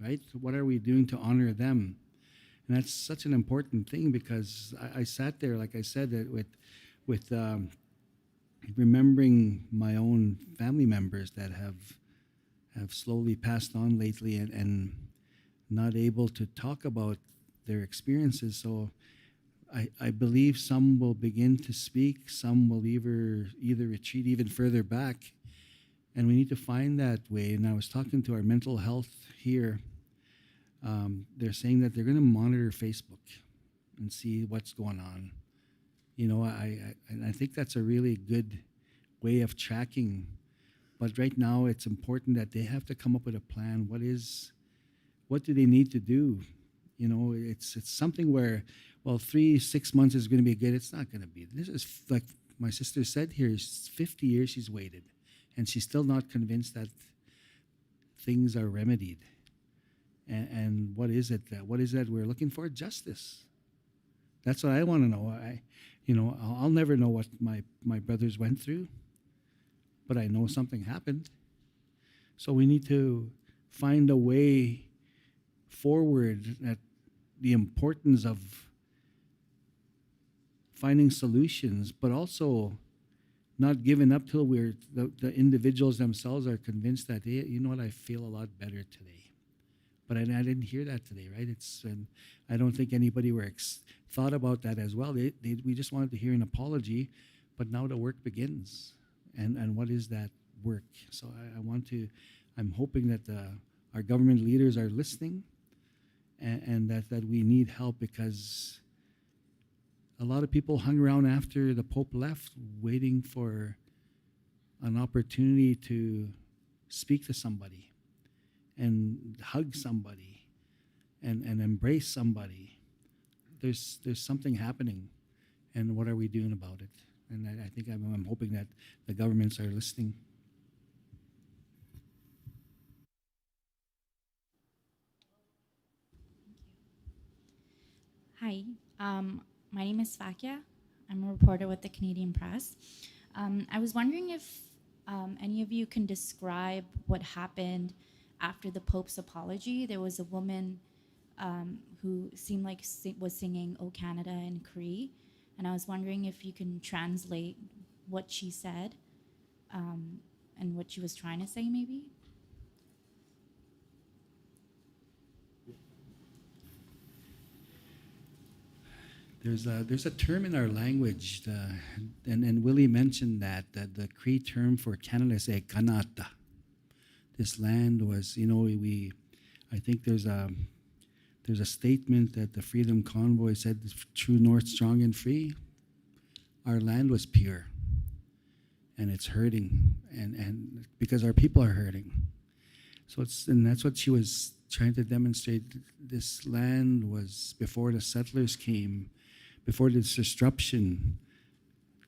right? What are we doing to honor them? And that's such an important thing, because I sat there, like I said, with remembering my own family members that have slowly passed on lately and not able to talk about their experiences. So I believe some will begin to speak, some will either retreat even further back, and we need to find that way. And I was talking to our mental health here. They're saying that they're going to monitor Facebook and see what's going on. You know, I think that's a really good way of tracking. But right now, it's important that they have to come up with a plan. What do they need to do? You know, it's something where, well, 3-6 months is going to be good. It's not going to be. This is, like my sister said here, 50 years she's waited, and she's still not convinced that things are remedied. And what is it that we're looking for? Justice. That's what I want to know. I'll never know what my brothers went through, but I know something happened. So we need to find a way forward at the importance of finding solutions, but also not giving up till the individuals themselves are convinced that, hey, you know what, I feel a lot better today. But I didn't hear that today, right? And I don't think anybody thought about that as well. We just wanted to hear an apology, but now the work begins. And what is that work? So I'm hoping that our government leaders are listening, and that we need help, because a lot of people hung around after the Pope left, waiting for an opportunity to speak to somebody and hug somebody and embrace somebody. There's something happening, and what are we doing about it? And I think I'm hoping that the governments are listening. Hi, my name is Fakia. I'm a reporter with the Canadian Press. I was wondering if any of you can describe what happened after the Pope's apology. There was a woman who seemed like was singing "O Canada" in Cree, and I was wondering if you can translate what she said and what she was trying to say, maybe. There's a term in our language, and Willie mentioned that the Cree term for Canada is a kanata. This land was, I think there's a statement that the Freedom Convoy said, "True North, strong and free." Our land was pure, and it's hurting, and because our people are hurting. And that's what she was trying to demonstrate. This land was, before the settlers came, before this disruption,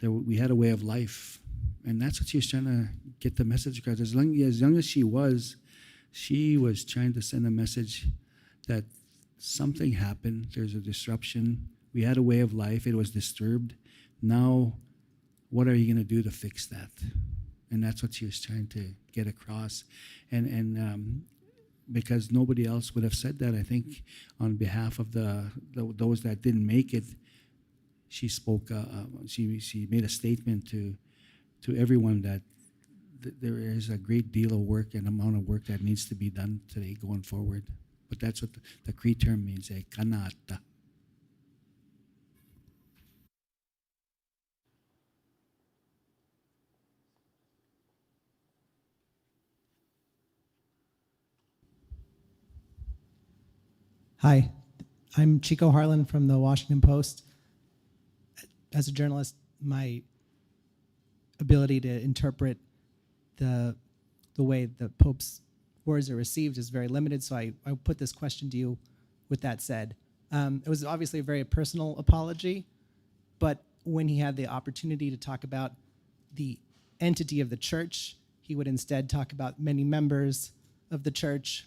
we had a way of life. And that's what she was trying to get the message across. As young as she was trying to send a message that something happened, there's a disruption, we had a way of life, it was disturbed. Now, what are you going to do to fix that? And that's what she was trying to get across. And because nobody else would have said that, I think on behalf of those that didn't make it, she spoke. She made a statement to everyone that there is a great deal of work and amount of work that needs to be done today going forward. But that's what the Cree term means, a kanata. Hi, I'm Chico Harlan from the Washington Post. As a journalist, my ability to interpret the way the Pope's words are received is very limited, so I put this question to you with that said. It was obviously a very personal apology, but when he had the opportunity to talk about the entity of the church, he would instead talk about many members of the church,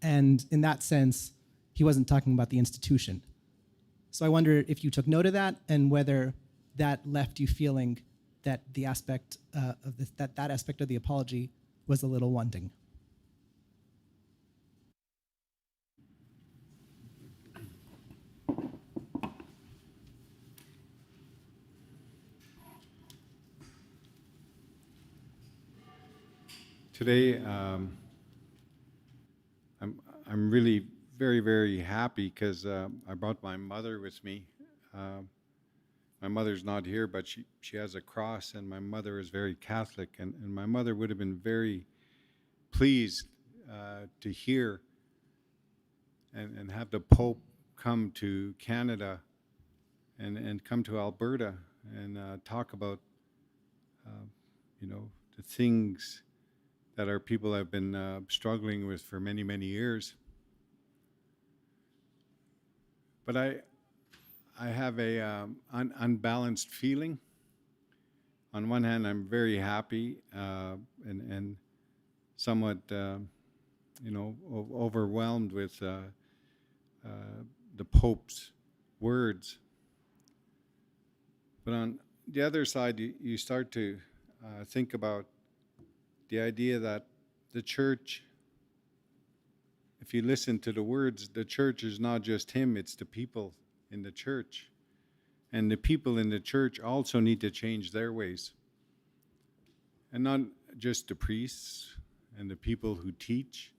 and in that sense, he wasn't talking about the institution. So I wonder if you took note of that and whether that left you feeling that the aspect that aspect of the apology was a little wanting. Today, I'm really very, very happy because I brought my mother with me. My mother's not here, but she has a cross, and my mother is very Catholic, and my mother would have been very pleased to hear and have the Pope come to Canada and come to Alberta and talk about the things that our people have been struggling with for many, many years. But I have a unbalanced feeling. On one hand, I'm very happy and somewhat overwhelmed with the Pope's words. But on the other side, you start to think about the idea that the church, if you listen to the words, the church is not just him, it's the people in the church. And the people in the church also need to change their ways. And not just the priests and the people who teach,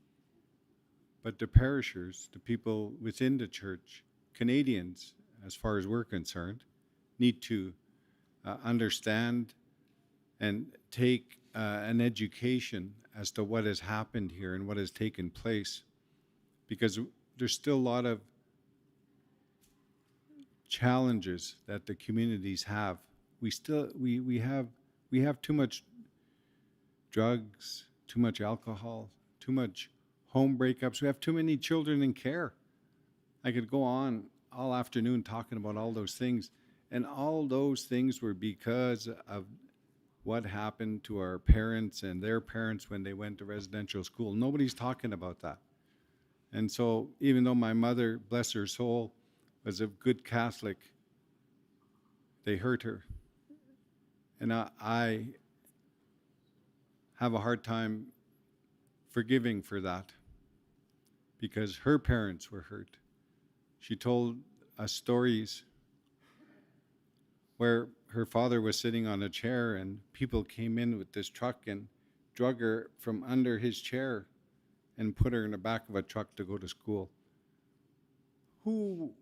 but the parishers, the people within the church, Canadians, as far as we're concerned, need to understand and take an education as to what has happened here and what has taken place, because there's still a lot of challenges that the communities have. We have too much drugs, too much alcohol, too much home breakups. We have too many children in care. I could go on all afternoon talking about all those things, and all those things were because of what happened to our parents and their parents when they went to residential school. Nobody's talking about that. And so even though my mother, bless her soul, was a good Catholic, they hurt her. And I have a hard time forgiving for that, because her parents were hurt. She told us stories where her father was sitting on a chair and people came in with this truck and drug her from under his chair and put her in the back of a truck to go to school. Who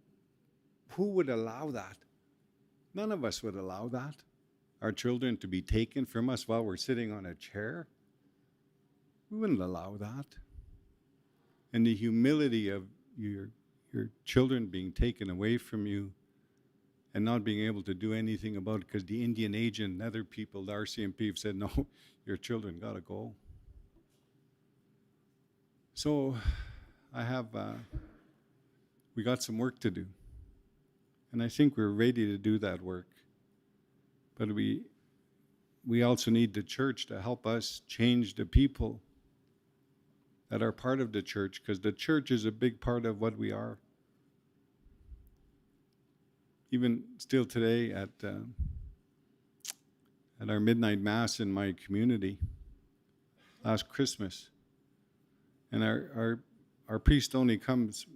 would allow that? None of us would allow that. Our children to be taken from us while we're sitting on a chair? We wouldn't allow that. And the humility of your children being taken away from you and not being able to do anything about it because the Indian agent and other people, the RCMP, have said, no, your children got to go. So we got some work to do. And I think we're ready to do that work. But we also need the church to help us change the people that are part of the church, because the church is a big part of what we are. Even still today at our midnight mass in my community last Christmas, and our priest only comes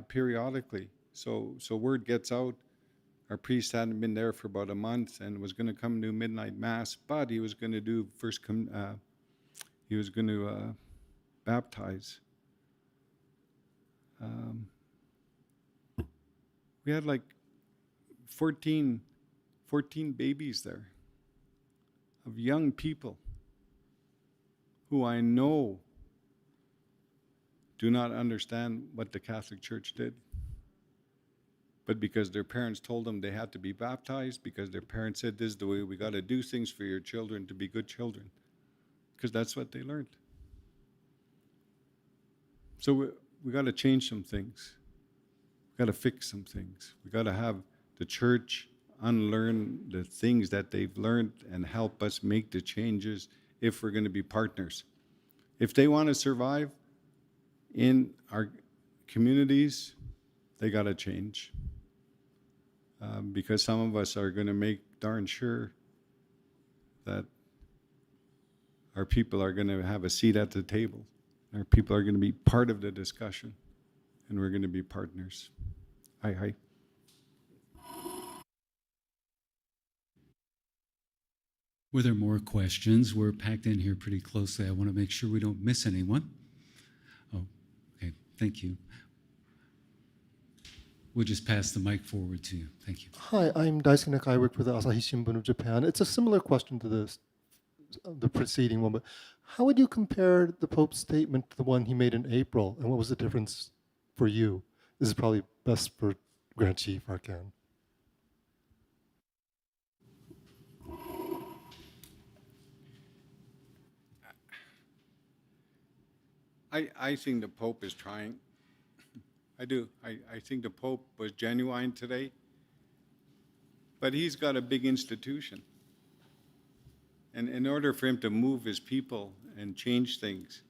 periodically, so word gets out. Our priest hadn't been there for about a month and was going to come to midnight mass, but he was going to do baptize. We had like 14 babies there of young people who I know do not understand what the Catholic Church did. But because their parents told them they had to be baptized, because their parents said this is the way we got to do things for your children to be good children, because that's what they learned. So we got to change some things. We got to fix some things. We got to have the church unlearn the things that they've learned and help us make the changes if we're going to be partners. If they want to survive in our communities, they got to change. Because some of us are going to make darn sure that our people are going to have a seat at the table. Our people are going to be part of the discussion, and we're going to be partners. Hi. Were there more questions? We're packed in here pretty closely. I want to make sure we don't miss anyone. Oh, okay. Thank you. We'll just pass the mic forward to you. Thank you. Hi, I'm Daisuke Nakai. I work for the Asahi Shimbun of Japan. It's a similar question to the preceding one, but how would you compare the Pope's statement to the one he made in April, and what was the difference for you? This is probably best for Grand Chief Arkan. I think the Pope is trying. I do. I think the Pope was genuine today, but he's got a big institution. And in order for him to move his people and change things,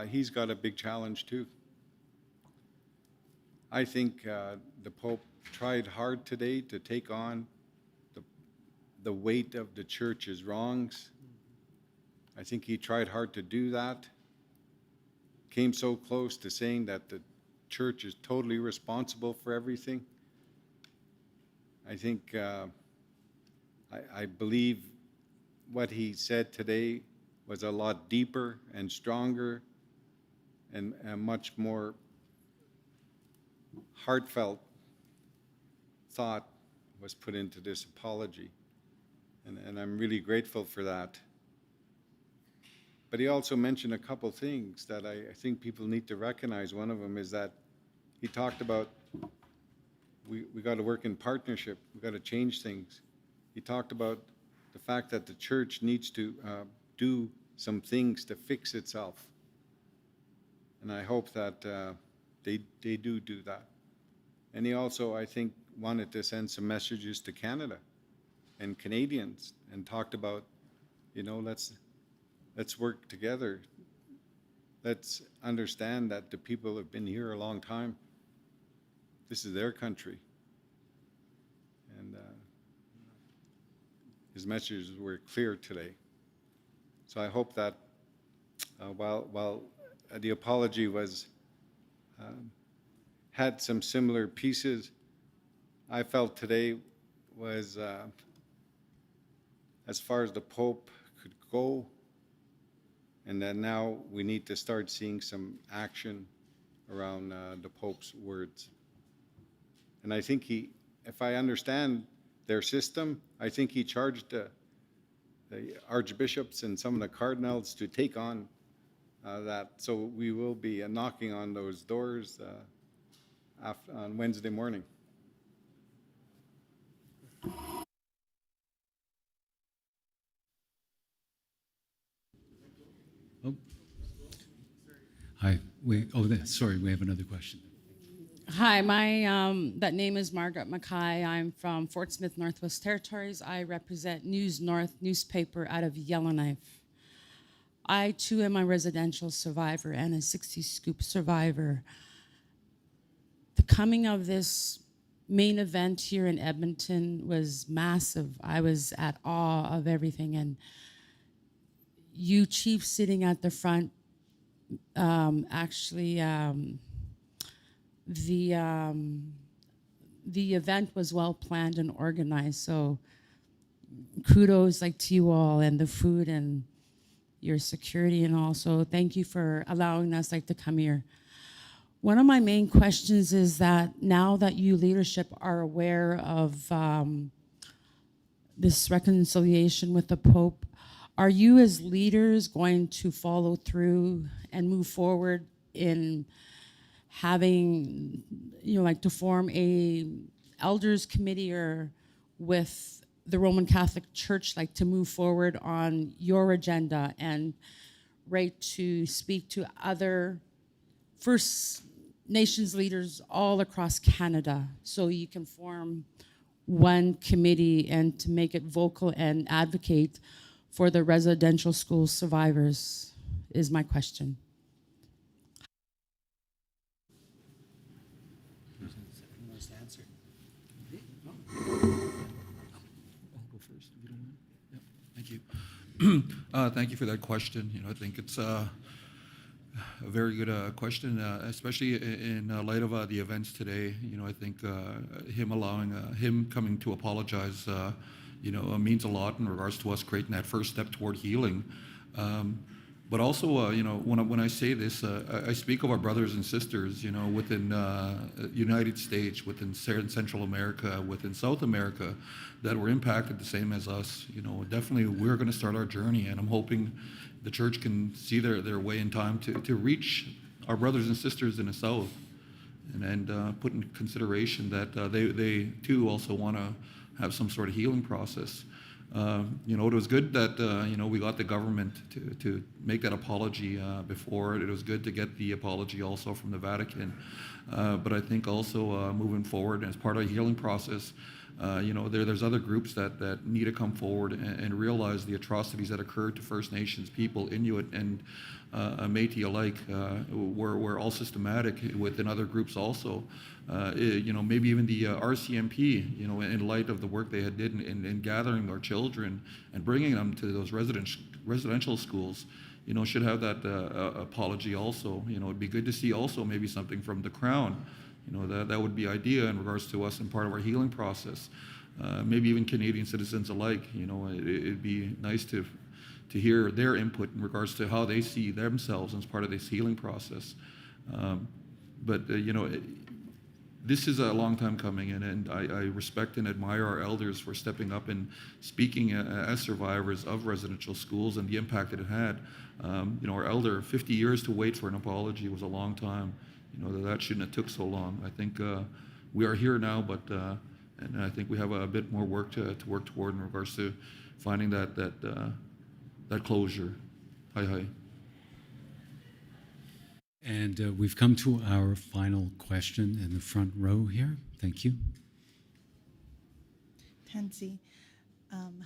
he's got a big challenge too. I think the Pope tried hard today to take on the weight of the church's wrongs. I think he tried hard to do that. Came so close to saying that the church is totally responsible for everything. I think, I believe what he said today was a lot deeper and stronger and much more heartfelt thought was put into this apology. And I'm really grateful for that. But he also mentioned a couple things that I think people need to recognize. One of them is that he talked about we got to work in partnership. We got to change things. He talked about the fact that the church needs to do some things to fix itself. And I hope that they do that. And he also, I think, wanted to send some messages to Canada and Canadians and talked about, you know, let's work together. Let's understand that the people have been here a long time. This is their country. And his messages were clear today. So I hope that while the apology was had some similar pieces, I felt today was as far as the Pope could go, and that now we need to start seeing some action around the Pope's words. And I think he, if I understand their system, I think he charged the archbishops and some of the cardinals to take on that. So we will be knocking on those doors on Wednesday morning. Oh. Hi. Sorry, we have another question. Hi, that name is Margaret Mackay. I'm from Fort Smith, Northwest Territories. I represent News North newspaper out of Yellowknife. I too am a residential survivor and a 60 scoop survivor. The coming of this main event here in Edmonton was massive. I was at awe of everything, and you chief sitting at the front, the event was well planned and organized, so kudos to you all, and the food and your security, and also thank you for allowing us to come here. One of my main questions is that now that you leadership are aware of this reconciliation with the Pope, are you as leaders going to follow through and move forward in having, to form a elders committee or with the Roman Catholic Church, to move forward on your agenda and to speak to other First Nations leaders all across Canada so you can form one committee and to make it vocal and advocate for the residential school survivors is my question. Thank you for that question. I think it's a very good question, especially in light of the events today. I think him coming to apologize, means a lot in regards to us creating that first step toward healing. But also, when I say this, I speak of our brothers and sisters, within United States, within Central America, within South America, that were impacted the same as us. Definitely we're going to start our journey, and I'm hoping the church can see their way in time to reach our brothers and sisters in the South, and put in consideration that they too also want to have some sort of healing process. It was good that we got the government to make that apology before. It was good to get the apology also from the Vatican. But I think also moving forward as part of the healing process, There's other groups that need to come forward and realize the atrocities that occurred to First Nations people, Inuit and Métis alike, were all systematic within other groups also. Maybe even the RCMP, in light of the work they had did in gathering our children and bringing them to those residential schools, should have that apology also. It'd be good to see also maybe something from the Crown. That would be ideal in regards to us and part of our healing process. Maybe even Canadian citizens alike. It'd be nice to hear their input in regards to how they see themselves as part of this healing process. This is a long time coming, and I respect and admire our elders for stepping up and speaking as survivors of residential schools and the impact that it had. Our elder, 50 years to wait for an apology was a long time. That shouldn't have took so long. I think we are here now, and I think we have a bit more work to work toward in regards to finding that closure. Hi. And we've come to our final question in the front row here. Thank you. Tansy.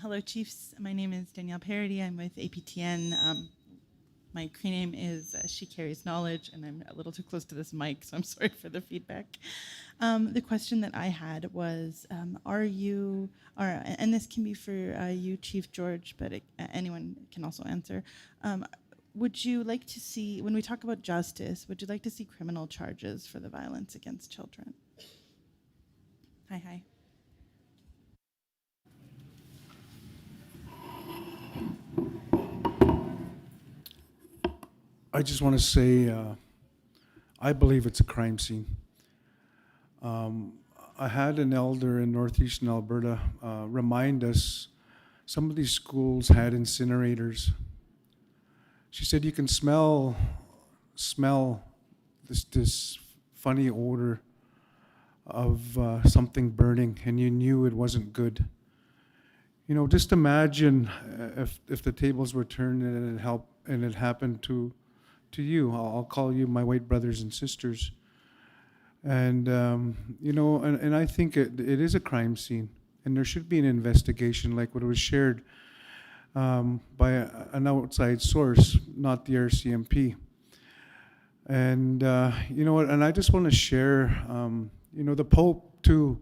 Hello, Chiefs. My name is Danielle Parody. I'm with APTN. My Cree name is She Carries Knowledge, and I'm a little too close to this mic, so I'm sorry for the feedback. The question that I had was, and this can be for you, Chief George, but anyone can also answer. Would you like to see, when we talk about justice, would you like to see criminal charges for the violence against children? Hi. I just want to say, I believe it's a crime scene. I had an elder in northeastern Alberta remind us some of these schools had incinerators. She said you can smell this funny odor of something burning, and you knew it wasn't good. Just imagine if the tables were turned and it happened to you. I'll call you my white brothers and sisters. And and I think it is a crime scene, and there should be an investigation like what was shared by an outside source, not the RCMP. And and I just want to share, the Pope too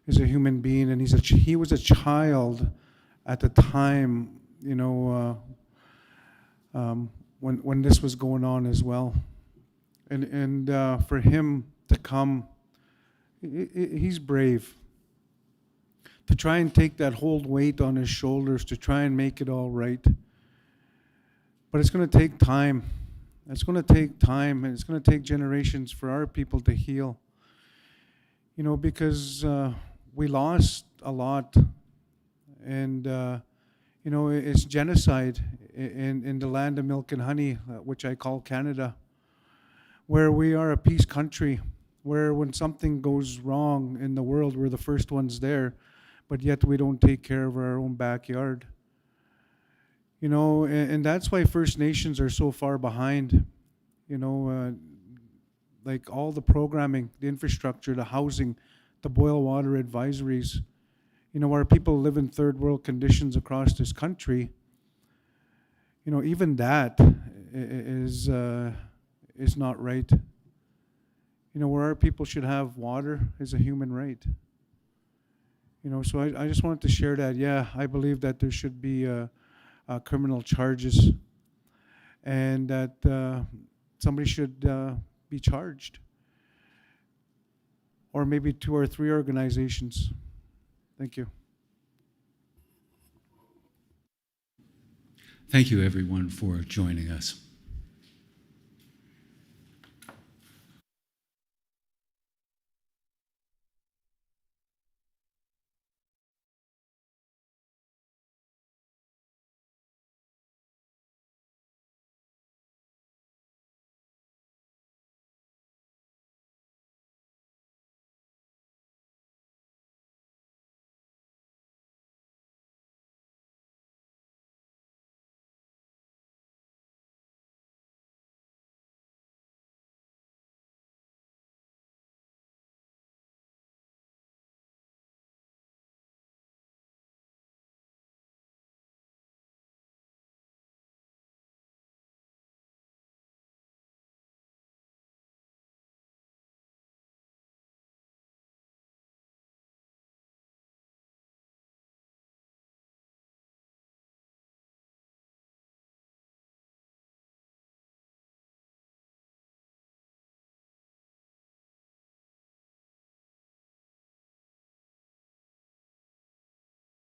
is a human being, and he was a child at the time, when this was going on as well, and for him to come, he's brave. To try and take that whole weight on his shoulders to try and make it all right. But it's going to take time. It's going to take time, and it's going to take generations for our people to heal. Because we lost a lot, and it's genocide in the land of milk and honey, which I call Canada, where we are a peace country, where when something goes wrong in the world, we're the first ones there. But yet we don't take care of our own backyard. And that's why First Nations are so far behind. Like all the programming, the infrastructure, the housing, the boil water advisories. Our people live in third world conditions across this country. Even that is not right. Where our people should have water is a human right. So I just wanted to share that. Yeah, I believe that there should be criminal charges, and that somebody should be charged, or maybe 2 or 3 organizations. Thank you. Thank you, everyone, for joining us.